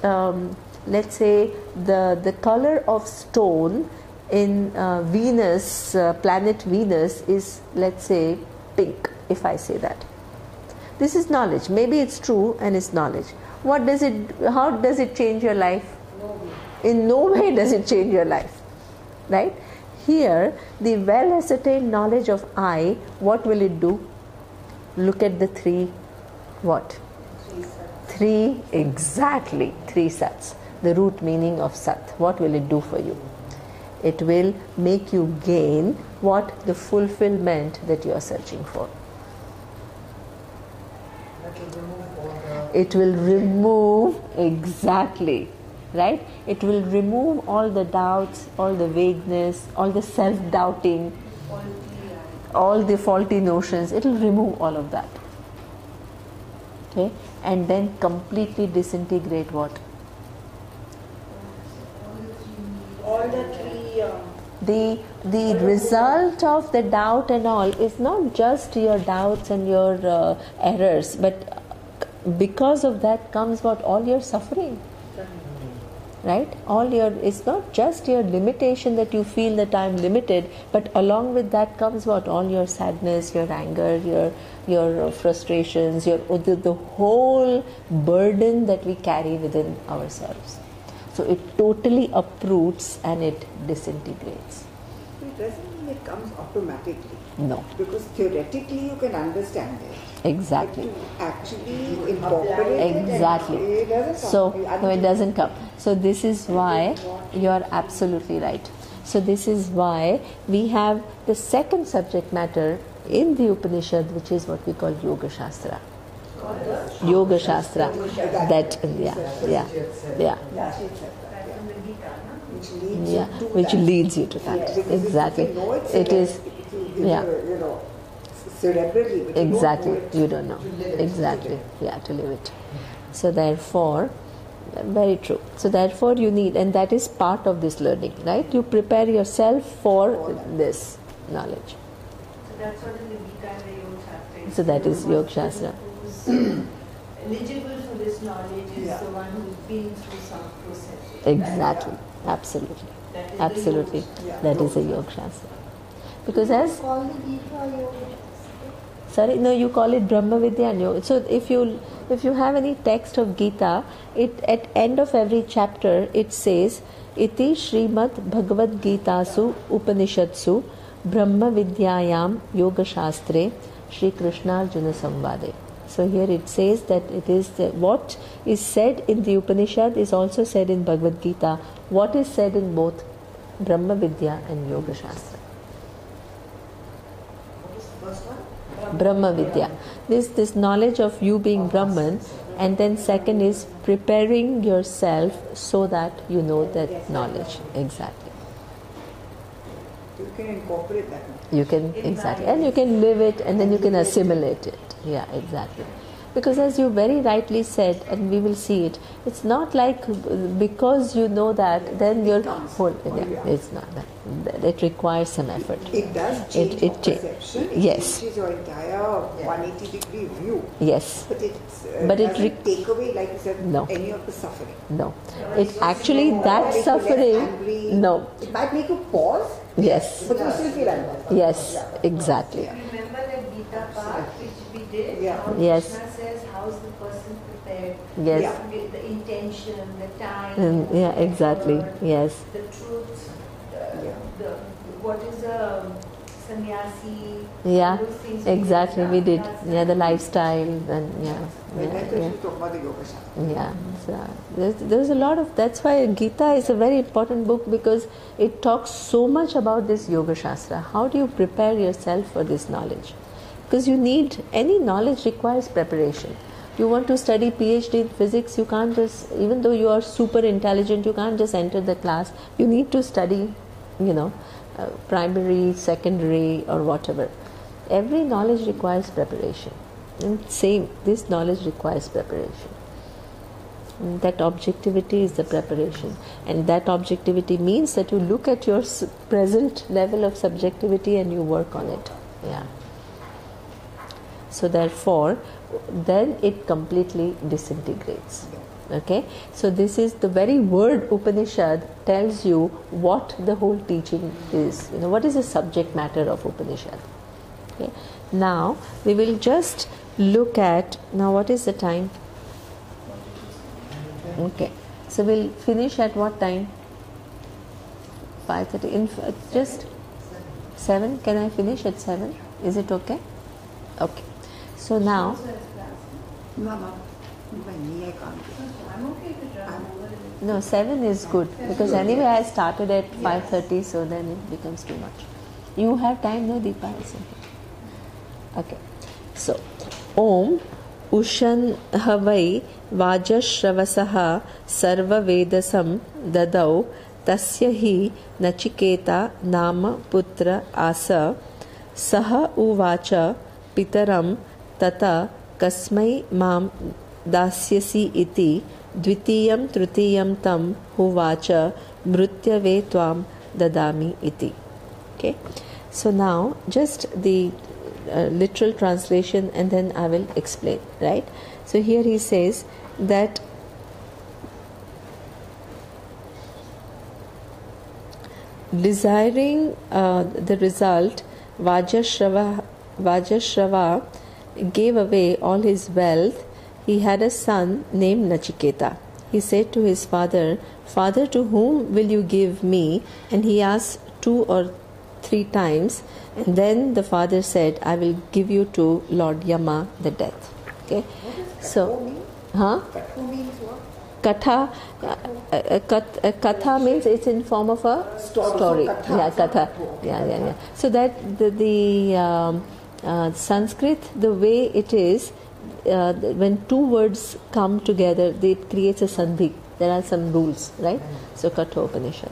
let's say the color of stone in Venus, planet Venus is, let's say, pink. If I say that, this is knowledge. Maybe it's true and it's knowledge. What does it? How does it change your life? In no way does it change your life, right? Here, the well ascertained knowledge of I, what will it do? Look at the three, what? Three, exactly, three sats. The root meaning of sat. What will it do for you? It will make you gain what? The fulfillment that you are searching for. It will remove, exactly, right? It will remove all the doubts, all the vagueness, all the self-doubting, all the faulty notions. It will remove all of that. Okay? And then completely disintegrate what? All the three. The result of the doubt and all is not just your doubts and your errors, but because of that comes what? All your suffering, right? It's not just your limitation that you feel that I am limited, but along with that comes what? All your sadness, your anger, your frustrations, the whole burden that we carry within ourselves. So it totally uproots and it disintegrates. It doesn't mean it comes automatically. No. Because theoretically you can understand it. Exactly. But to actually incorporate it, Exactly. It doesn't come. So no, it doesn't come. So this is why you are absolutely right. So this is why we have the second subject matter in the Upanishad, which is what we call Yoga Shastra. Yoga Shastra. That which leads you to that. Exactly. It is. Cerebrally. Exactly. You don't know. Exactly. Yeah, to live it. So therefore, very true. So therefore you need, and that is part of this learning, right? You prepare yourself for this knowledge. So that's what in the Gita and the Yoga Shastra. So that is Yoga Shastra. Who's eligible for this knowledge is the one who's been through some process. Exactly. Absolutely. Absolutely. That is a Yoga Shastra. Because as sorry, no, you call it Brahma Vidya and Yoga. So if you have any text of Gita, it at end of every chapter it says, Iti Srimad Bhagavad Gitasu Upanishadsu Brahma Vidyayam Yoga Shastre Shri Krishna Arjuna Samvade. So here it says that it is what is said in the Upanishad is also said in Bhagavad Gita. What is said in both Brahma Vidya and Yoga Shastra? Brahma Vidya. This knowledge of you being Brahman, and then second is preparing yourself so that you know that knowledge. Exactly. You can incorporate that. You can, exactly. And you can live it and then you can assimilate it. Yeah, exactly. Because as you very rightly said, and we will see it, it's not like because you know that, then your whole, it's not that. It requires some effort. It does change your perception. Yes. It changes your entire 180-degree view. Yes. But it doesn't take away, like you said, any of the suffering. No. It actually, that suffering, angry. No. It might make you pause. Yes. But you still feel angry. Yes, exactly. Remember that Gita part which we did? Yeah. Yes. Krishna says, how is the person prepared? Yes. The intention, the time. Yeah, exactly. Yes. The truth. What is a sannyasi? Yeah, Those things exactly. We did. That's Yeah, the lifestyle and yeah. And then you talk about the Yoga Shastra. Yeah, so there's a lot of, that's why Gita is a very important book, because it talks so much about this Yoga Shastra. How do you prepare yourself for this knowledge? Because you need, any knowledge requires preparation. You want to study PhD in physics, you can't just, even though you are super intelligent, you can't just enter the class. You need to study, primary, secondary or whatever. Every knowledge requires preparation. And same, this knowledge requires preparation. And that objectivity is the preparation. And that objectivity means that you look at your present level of subjectivity and you work on it. Yeah. So therefore, then it completely disintegrates. Okay, so this is the very word Upanishad tells you what the whole teaching is. What is the subject matter of Upanishad? Okay, now we will just look at, now what is the time? Okay, so we'll finish at what time? 5:30. Just 7. Can I finish at 7? Is it okay? Okay. So now. Mama, when I can't. I'm okay to travel over. No, 7 is good because anyway I started at 5:30, so then it becomes too much. You have time, no, Deepa? Okay. So, Om Ushan Havai Vajashravasah Sarva Vedasam Dadau Tasya Hi Nachiketa Nama Putra Asa Saha Uvacha Pitaram Tata Kasmai Mam Dasyasi Iti Dvitiyam Trutiyam Tam Huvacha Mrutyave Tvam Dadami Iti. Okay. So now just the literal translation and then I will explain, right? So here he says that desiring the result, Vajashrava gave away all his wealth. He had a son named Nachiketa. He said to his father, "Father, to whom will you give me?" And he asked 2 or 3 times. And then the father said, "I will give you to Lord Yama, the death." Okay. So, Katha means what? Katha, Katha means it's in form of a story. Yeah, Katha. Yeah. So that the Sanskrit, the way it is, when 2 words come together, it creates a sandhi. There are some rules, right? So Katha Upanishad.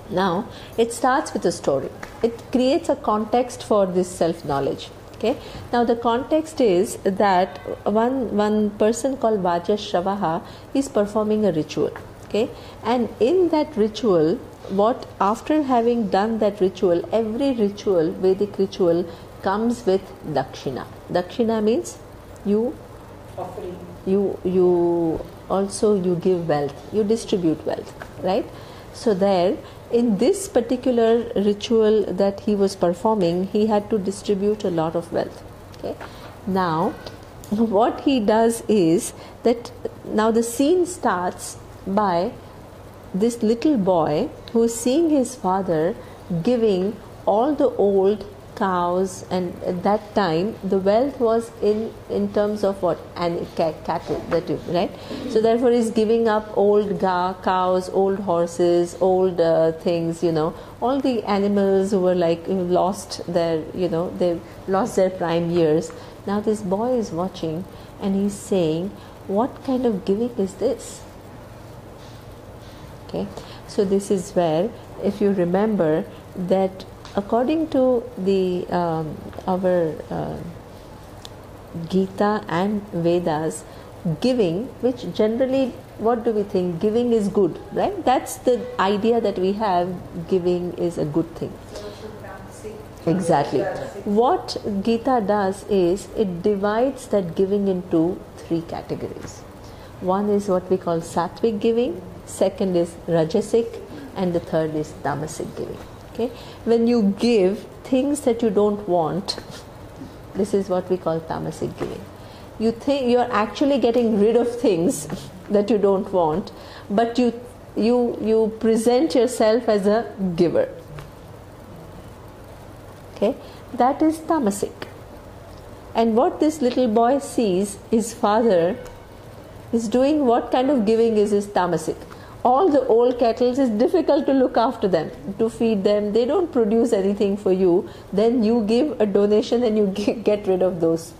Now, it starts with a story. It creates a context for this self-knowledge. Okay. Now, the context is that one person called Vajashravaha is performing a ritual. Okay. And in that ritual, after having done that ritual, every ritual, Vedic ritual, comes with dakshina. Dakshina means Offering. you give wealth, you distribute wealth, right? So there, in this particular ritual that he was performing, he had to distribute a lot of wealth. Okay. Now, what he does is that now the scene starts by this little boy who is seeing his father giving all the old cows, and at that time the wealth was in terms of what? And cattle, right? So therefore he's giving up old cows, old horses, old things, all the animals who were lost their, they lost their prime years. Now this boy is watching and he's saying, what kind of giving is this? Okay, so this is where, if you remember that according to the our Gita and Vedas, giving, which generally, what do we think? Giving is good, right? That's the idea that we have. Giving is a good thing. Exactly. What Gita does is it divides that giving into 3 categories. One is what we call sattvic giving, second is rajasic, and the third is tamasic giving. Okay? When you give things that you don't want, this is what we call tamasic giving. You think you are actually getting rid of things that you don't want, but you present yourself as a giver. Okay? That is tamasic. And what this little boy sees, his father is doing, what kind of giving is tamasic. All the old cattle, is difficult to look after them, to feed them. They don't produce anything for you. Then you give a donation and you get rid of those.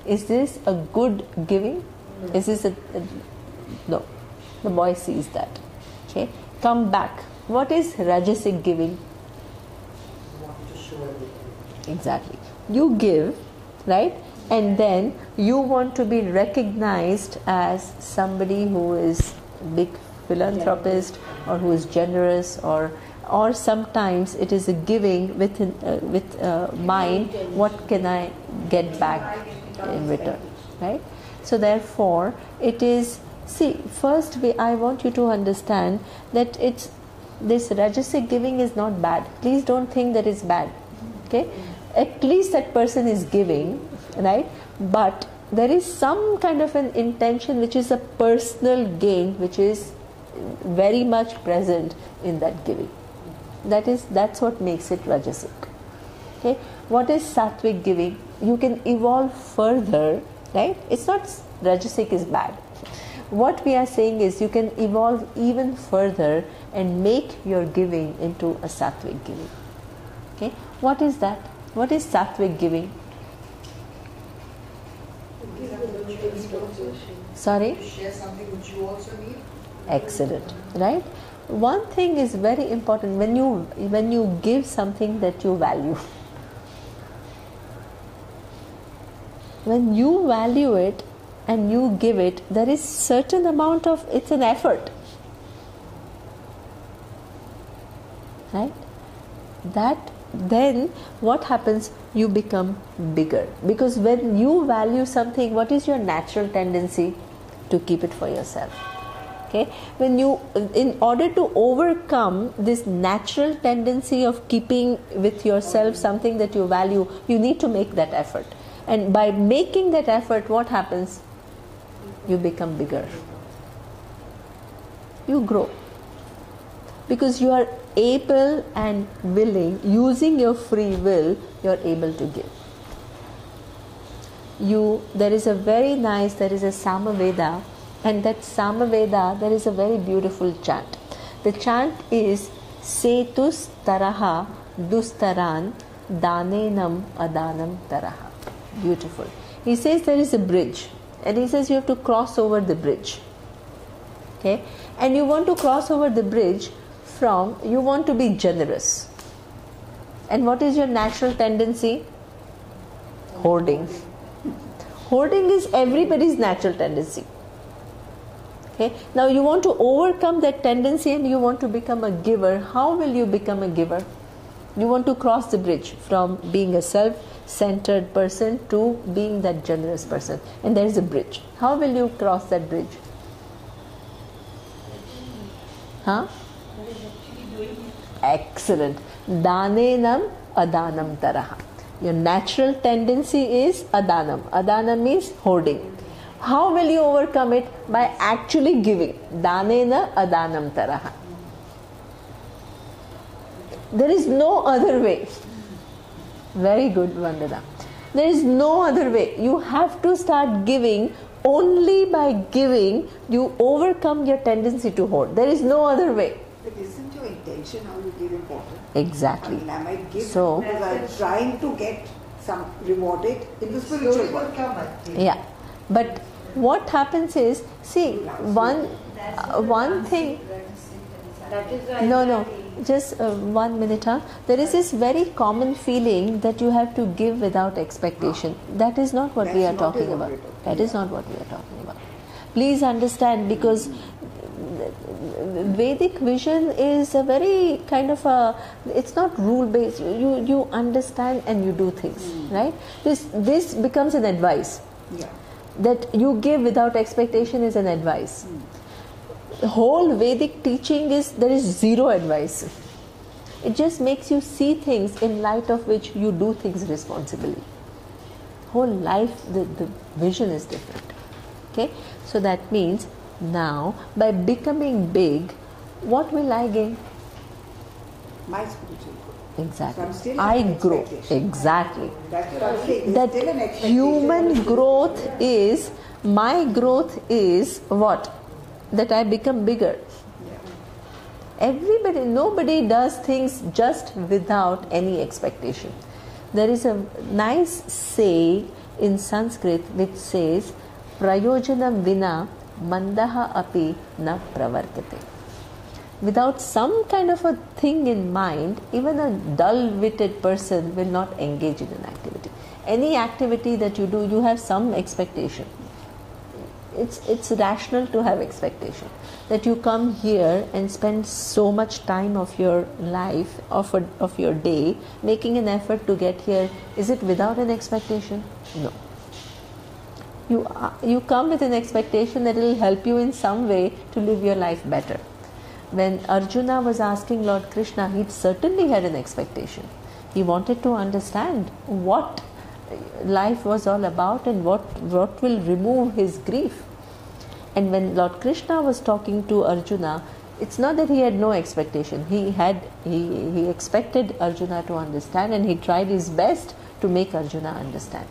Is this a good giving? Is this no? The boy sees that. Okay, come back. What is rajasic giving? Want to show everything. Exactly. You give right? And then you want to be recognized as somebody who is big philanthropist or who is generous, or sometimes it is a giving with mind, what can I get back in return, right? So therefore it is, see, first I want you to understand that it's this rajasic giving is not bad. Please don't think that it's bad, okay? At least that person is giving, right? But there is some kind of an intention which is a personal gain, which is very much present in that giving. That's what makes it rajasic. Okay, what is sattvic giving? You can evolve further, right? It's not rajasic is bad. What we are saying is you can evolve even further and make your giving into a sattvic giving. Okay, what is that? What is sattvic giving? Sorry? Share something which you also need. Excellent, right? One thing is very important when you give something that you value. When you value it and you give it, there is certain amount of, it's an effort, right? That then what happens? You become bigger, because when you value something, what is your natural tendency? To keep it for yourself. Okay, when you, in order to overcome this natural tendency of keeping with yourself something that you value, you need to make that effort. And by making that effort, what happens? You become bigger. You grow. Because you are able and willing, using your free will, you are able to give. There is a Samaveda, and that Samaveda, there is a very beautiful chant. The chant is Setus Taraha Dustaran Danenam Adanam Taraha. Beautiful. He says there is a bridge, and he says you have to cross over the bridge. Okay? And you want to cross over the bridge you want to be generous. And what is your natural tendency? Hoarding. Hoarding is everybody's natural tendency. Okay? Now you want to overcome that tendency and you want to become a giver. How will you become a giver? You want to cross the bridge from being a self-centered person to being that generous person. And there is a bridge. How will you cross that bridge? Huh? Excellent. Danenam adanam taraha. Your natural tendency is adanam. Adanam means hoarding. How will you overcome it? By actually giving. Danena adanam taraha. There is no other way. Very good, Vandana. There is no other way. You have to start giving. Only by giving you overcome your tendency to hoard. There is no other way. But isn't your intention how you give important? Exactly. I might give because I'm trying to get some rewarded in the spiritual world. Yeah. But what happens is, see, one thing. That is why No. Just 1 minute. There is this very common feeling that you have to give without expectation. That is not what we are talking about. That is not what we are talking about. Please understand, because Vedic vision is a very kind of it's not rule based. You understand and you do things, right? This becomes an advice. Yeah. That you give without expectation is an advice. The whole Vedic teaching is, there is zero advice. It just makes you see things in light of which you do things responsibly. Whole life, the vision is different. Okay? So that means now, by becoming big, what will I gain? My spiritual growth. Exactly. So I'm still I in grow. expectation. Exactly. That's what I'm saying. That There's still an expectation. human growth is, my growth is what? That I become bigger. Nobody does things just without any expectation. There is a nice saying in Sanskrit which says, Prayojanam vina mandaha api na pravartate. Without some kind of a thing in mind, even a dull-witted person will not engage in an activity. Any activity that you do, you have some expectation. It's rational to have expectation. That you come here and spend so much time of your life, of your day, making an effort to get here. Is it without an expectation? No. You come with an expectation that it will help you in some way to live your life better. When Arjuna was asking Lord Krishna, he certainly had an expectation. He wanted to understand what life was all about and what will remove his grief. And when Lord Krishna was talking to Arjuna, it's not that he had no expectation. He expected Arjuna to understand, and he tried his best to make Arjuna understand.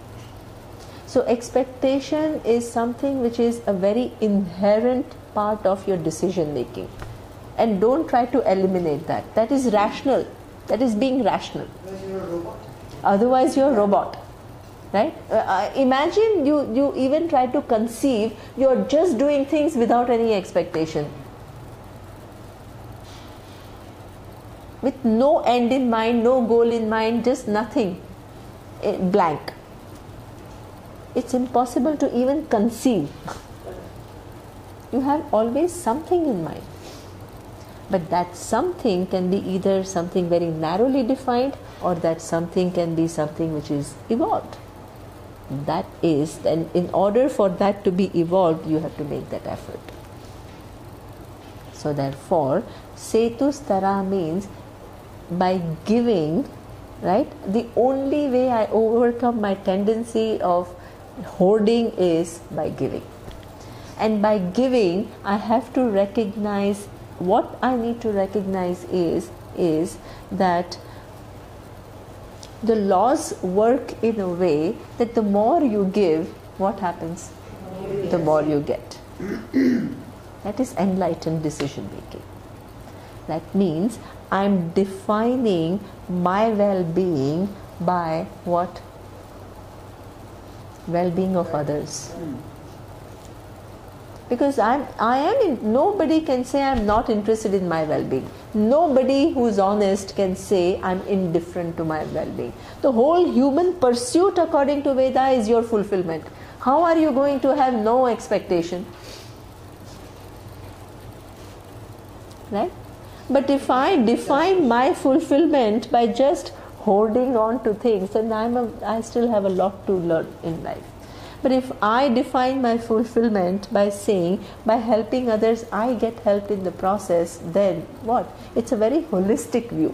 So expectation is something which is a very inherent part of your decision making. And don't try to eliminate that. That is rational. That is being rational. Otherwise you're a robot. Right? Imagine you even try to conceive, you're just doing things without any expectation. With no end in mind, no goal in mind, just nothing. Blank. It's impossible to even conceive. You have always something in mind. But that something can be either something very narrowly defined, or that something can be something which is evolved. That is, and in order for that to be evolved, you have to make that effort. So therefore, Setustara means by giving, right? The only way I overcome my tendency of hoarding is by giving. And by giving, I have to recognize, what I need to recognize is that the laws work in a way that the more you give, what happens? The more you get. That is enlightened decision making. That means I'm defining my well-being by what? Well-being of others. Because nobody can say I'm not interested in my well-being. Nobody who's honest can say I'm indifferent to my well-being. The whole human pursuit, according to Veda, is your fulfillment. How are you going to have no expectation? Right? But if I define my fulfillment by just holding on to things, then I still have a lot to learn in life. But if I define my fulfillment by saying, by helping others, I get helped in the process, then what? It's a very holistic view.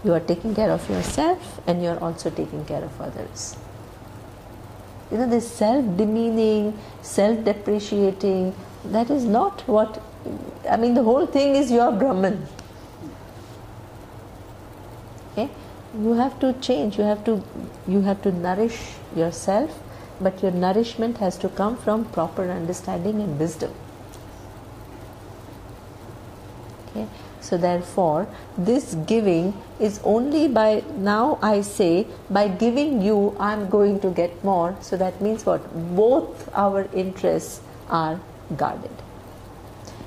You are taking care of yourself and you are also taking care of others. You know, this self-demeaning, self-depreciating, that is not what, the whole thing is your Brahman. Okay? You have to change, you have to nourish yourself, but your nourishment has to come from proper understanding and wisdom. Okay? So therefore, this giving is only by, now I say, by giving you, I am going to get more. So that means what? Both our interests are guarded.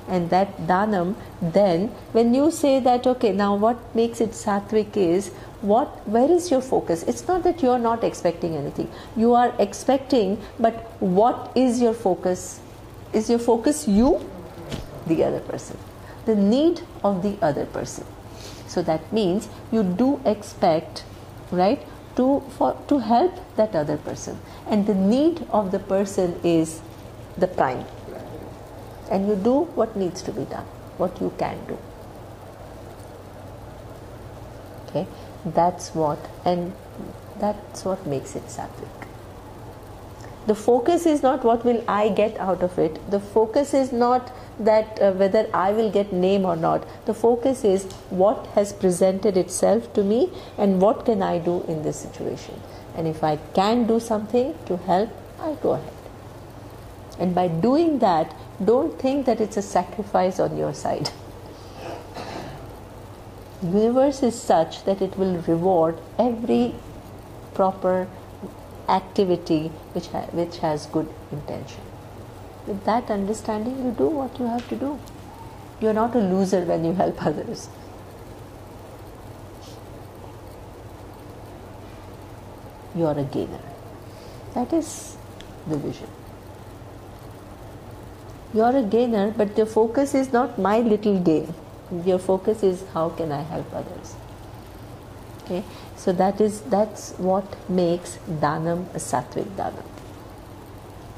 And that dhanam, then, when you say that, okay, now what makes it sattvic is, where is your focus? It's not that you are not expecting anything. You are expecting, but what is your focus? Is your focus you? The other person. The need of the other person. So that means you do expect, right, to help that other person. And the need of the person is the prime. And you do what needs to be done, what you can do. Okay, that's what makes it sattvic. The focus is not what will I get out of it. The focus is not that whether I will get name or not. The focus is what has presented itself to me and what can I do in this situation. And if I can do something to help, I go ahead. And by doing that, don't think that it's a sacrifice on your side. The universe is such that it will reward every proper activity which has good intention. With that understanding, you do what you have to do. You are not a loser when you help others. you are a gainer. That is the vision. You are a gainer, but your focus is not my little gain. Your focus is how can I help others. Okay, so that's what makes Dhanam a Sattvic Dhanam.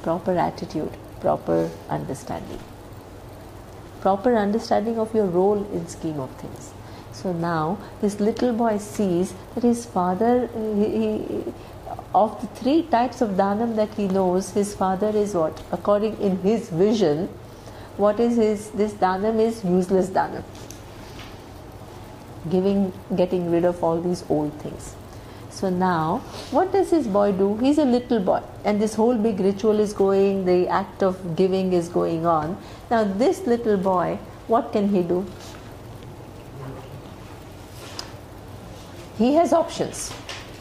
Proper attitude, proper understanding. Proper understanding of your role in scheme of things. So now this little boy sees that his father, of the three types of Dhanam that he knows, his father is what? According in his vision, what is this Dhanam is useless Dhanam. Getting rid of all these old things. So now, what does this boy do? He's a little boy, and this whole big ritual is going, the act of giving is going on. Now this little boy, what can he do? He has options.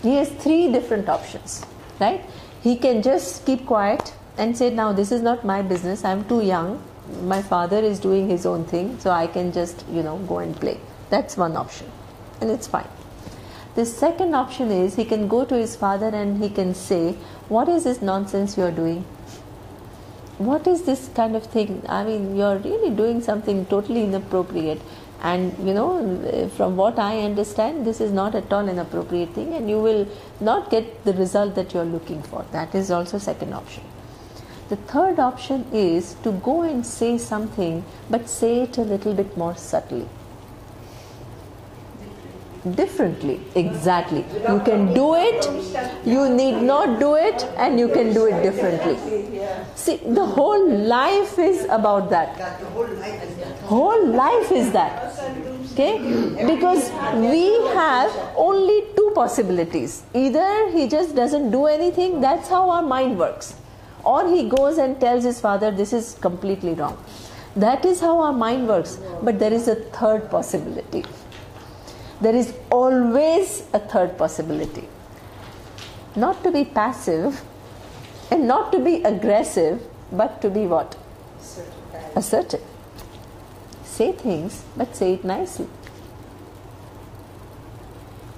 He has three different options, right? He can just keep quiet and say, now this is not my business, I'm too young, my father is doing his own thing, so I can just, go and play. That's one option, and it's fine. The second option is he can go to his father and he can say, what is this nonsense you're doing? What is this kind of thing? I mean, you're really doing something totally inappropriate. And from what I understand, this is not at all an appropriate thing, and you will not get the result that you're looking for. That is also second option. The third option is to go and say something, but say it a little bit more subtly. Differently, exactly. You can do it, you need not do it, and you can do it differently. See, the whole life is about that. Whole life is that. Okay? Because we have only two possibilities. Either he just doesn't do anything, that's how our mind works. Or he goes and tells his father, this is completely wrong. That is how our mind works. But there is a third possibility. There is always a third possibility. Not to be passive and not to be aggressive, but to be what? Assertive. Say things, but say it nicely.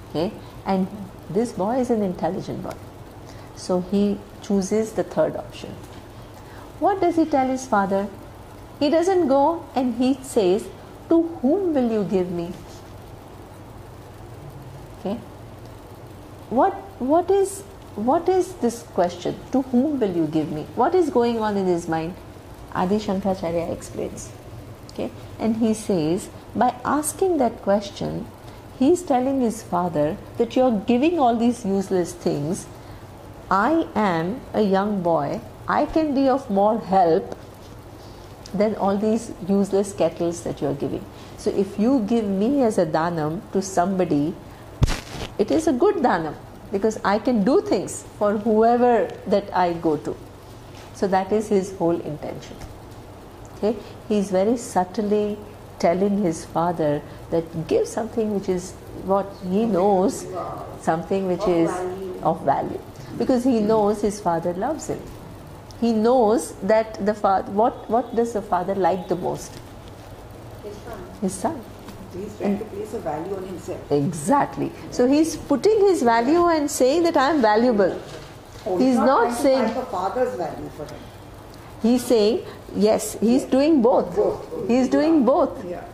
Okay? And this boy is an intelligent boy. So he chooses the third option. What does he tell his father? He doesn't go and he says, to whom will you give me? Okay? What is this question? To whom will you give me? What is going on in his mind? Adi Shankaracharya explains. Okay? And he says, by asking that question, he is telling his father that you are giving all these useless things. I am a young boy. I can be of more help than all these useless kettles that you are giving. So if you give me as a dhanam to somebody, it is a good dhanam because I can do things for whoever that I go to. So that is his whole intention. Okay? He is very subtly telling his father that give something which is what he knows, something which is of value. Because he knows his father loves him. He knows that the father, what does the father like the most? His son. His son. He's trying to place a value on himself. Exactly. So he's putting his value and saying that I am valuable. He's not saying the father's value for him. He's saying, yes, he's doing both. He's doing both. Yeah.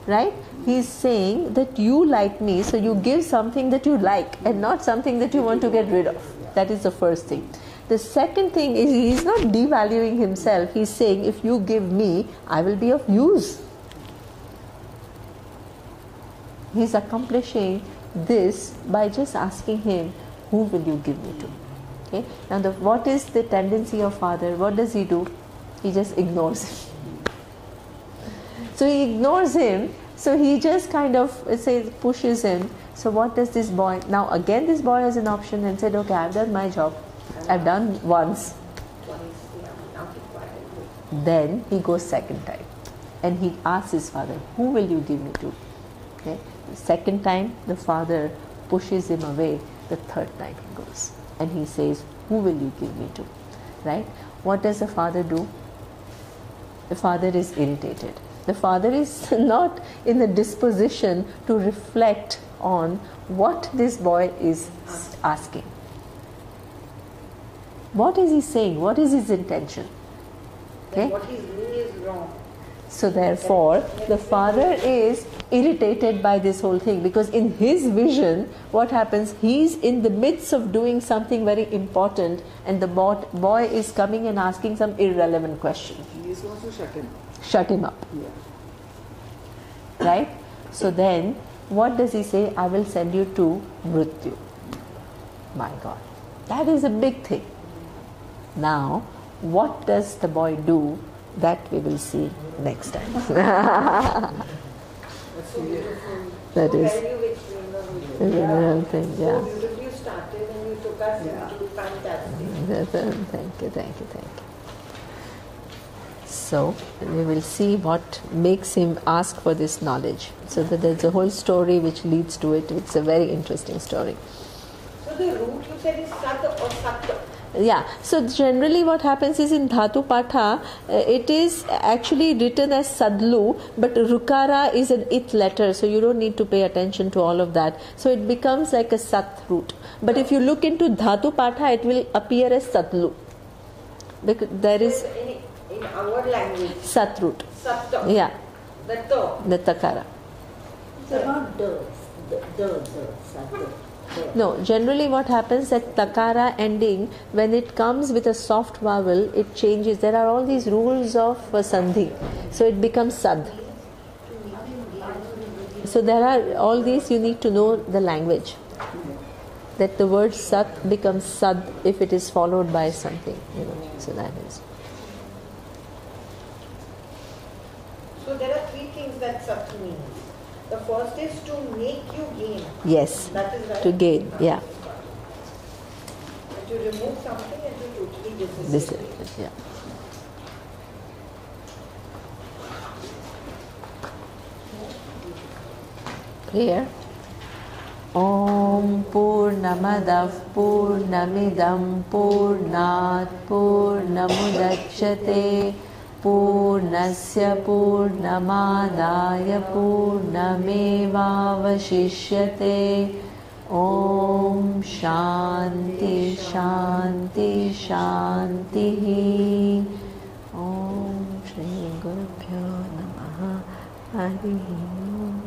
Right? He's saying that you like me, so you give something that you like and not something that you want to get rid of. That is the first thing. The second thing is he's not devaluing himself. He's saying, if you give me, I will be of use. He's accomplishing this by just asking him, who will you give me to? Okay? Now, what is the tendency of father? What does he do? He just ignores him. So he ignores him. So he just kind of pushes him. So what does this boy? Now again, this boy has an option and said, okay, I've done my job. I've done once. Then he goes second time, and he asks his father, who will you give me to? Okay. The second time, the father pushes him away. The third time he goes, and he says, who will you give me to? Right? What does the father do? The father is irritated. The father is not in the disposition to reflect on what this boy is asking. What is he saying? What is his intention? Then Okay. what he's doing is wrong. So therefore, the father is irritated by this whole thing, because in his vision, what happens? He's in the midst of doing something very important, and the boy is coming and asking some irrelevant question. He is also shut in. Shut him up, Yeah. right? So then, what does he say? I will send you to Mrityu. My God, that is a big thing. Now, what does the boy do? That we will see next time. That So is well you explained the a vision. real thing, So yeah. beautifully you started and you took us into fantastic. Thank you. So we will see what makes him ask for this knowledge. So that there's a whole story which leads to it. It's a very interesting story. So the root you said is Sat or Sat. Yeah, so generally what happens is in Dhatu Patha, it is actually written as Sadlu, but Rukara is an it letter, so you don't need to pay attention to all of that. So it becomes like a Sat root. But if you look into Dhatu Patha, it will appear as Satlu. Because there is In our language, Sat root. Sat. Yeah, The to. the Takara. It's about the. No, generally what happens at Takara ending, when it comes with a soft vowel, it changes. There are all these rules of Sandhi. So it becomes Sad. So there are all these, you need to know the language. That the word Sat becomes Sad if it is followed by something. So that is. So there are three things that Sat means. The first is to make you gain. Yes, That is right. to gain, yeah. And to remove something and to totally This disassociate. is, yeah. Prayer. Om Purnamadav Purnamidam Purnat Purnamudachyate Purnasya Purnamadaya Purnamevavashishyate. Om Shanti Shanti Shanti. Om Shri Gurubhyo Namaha. Hari Om.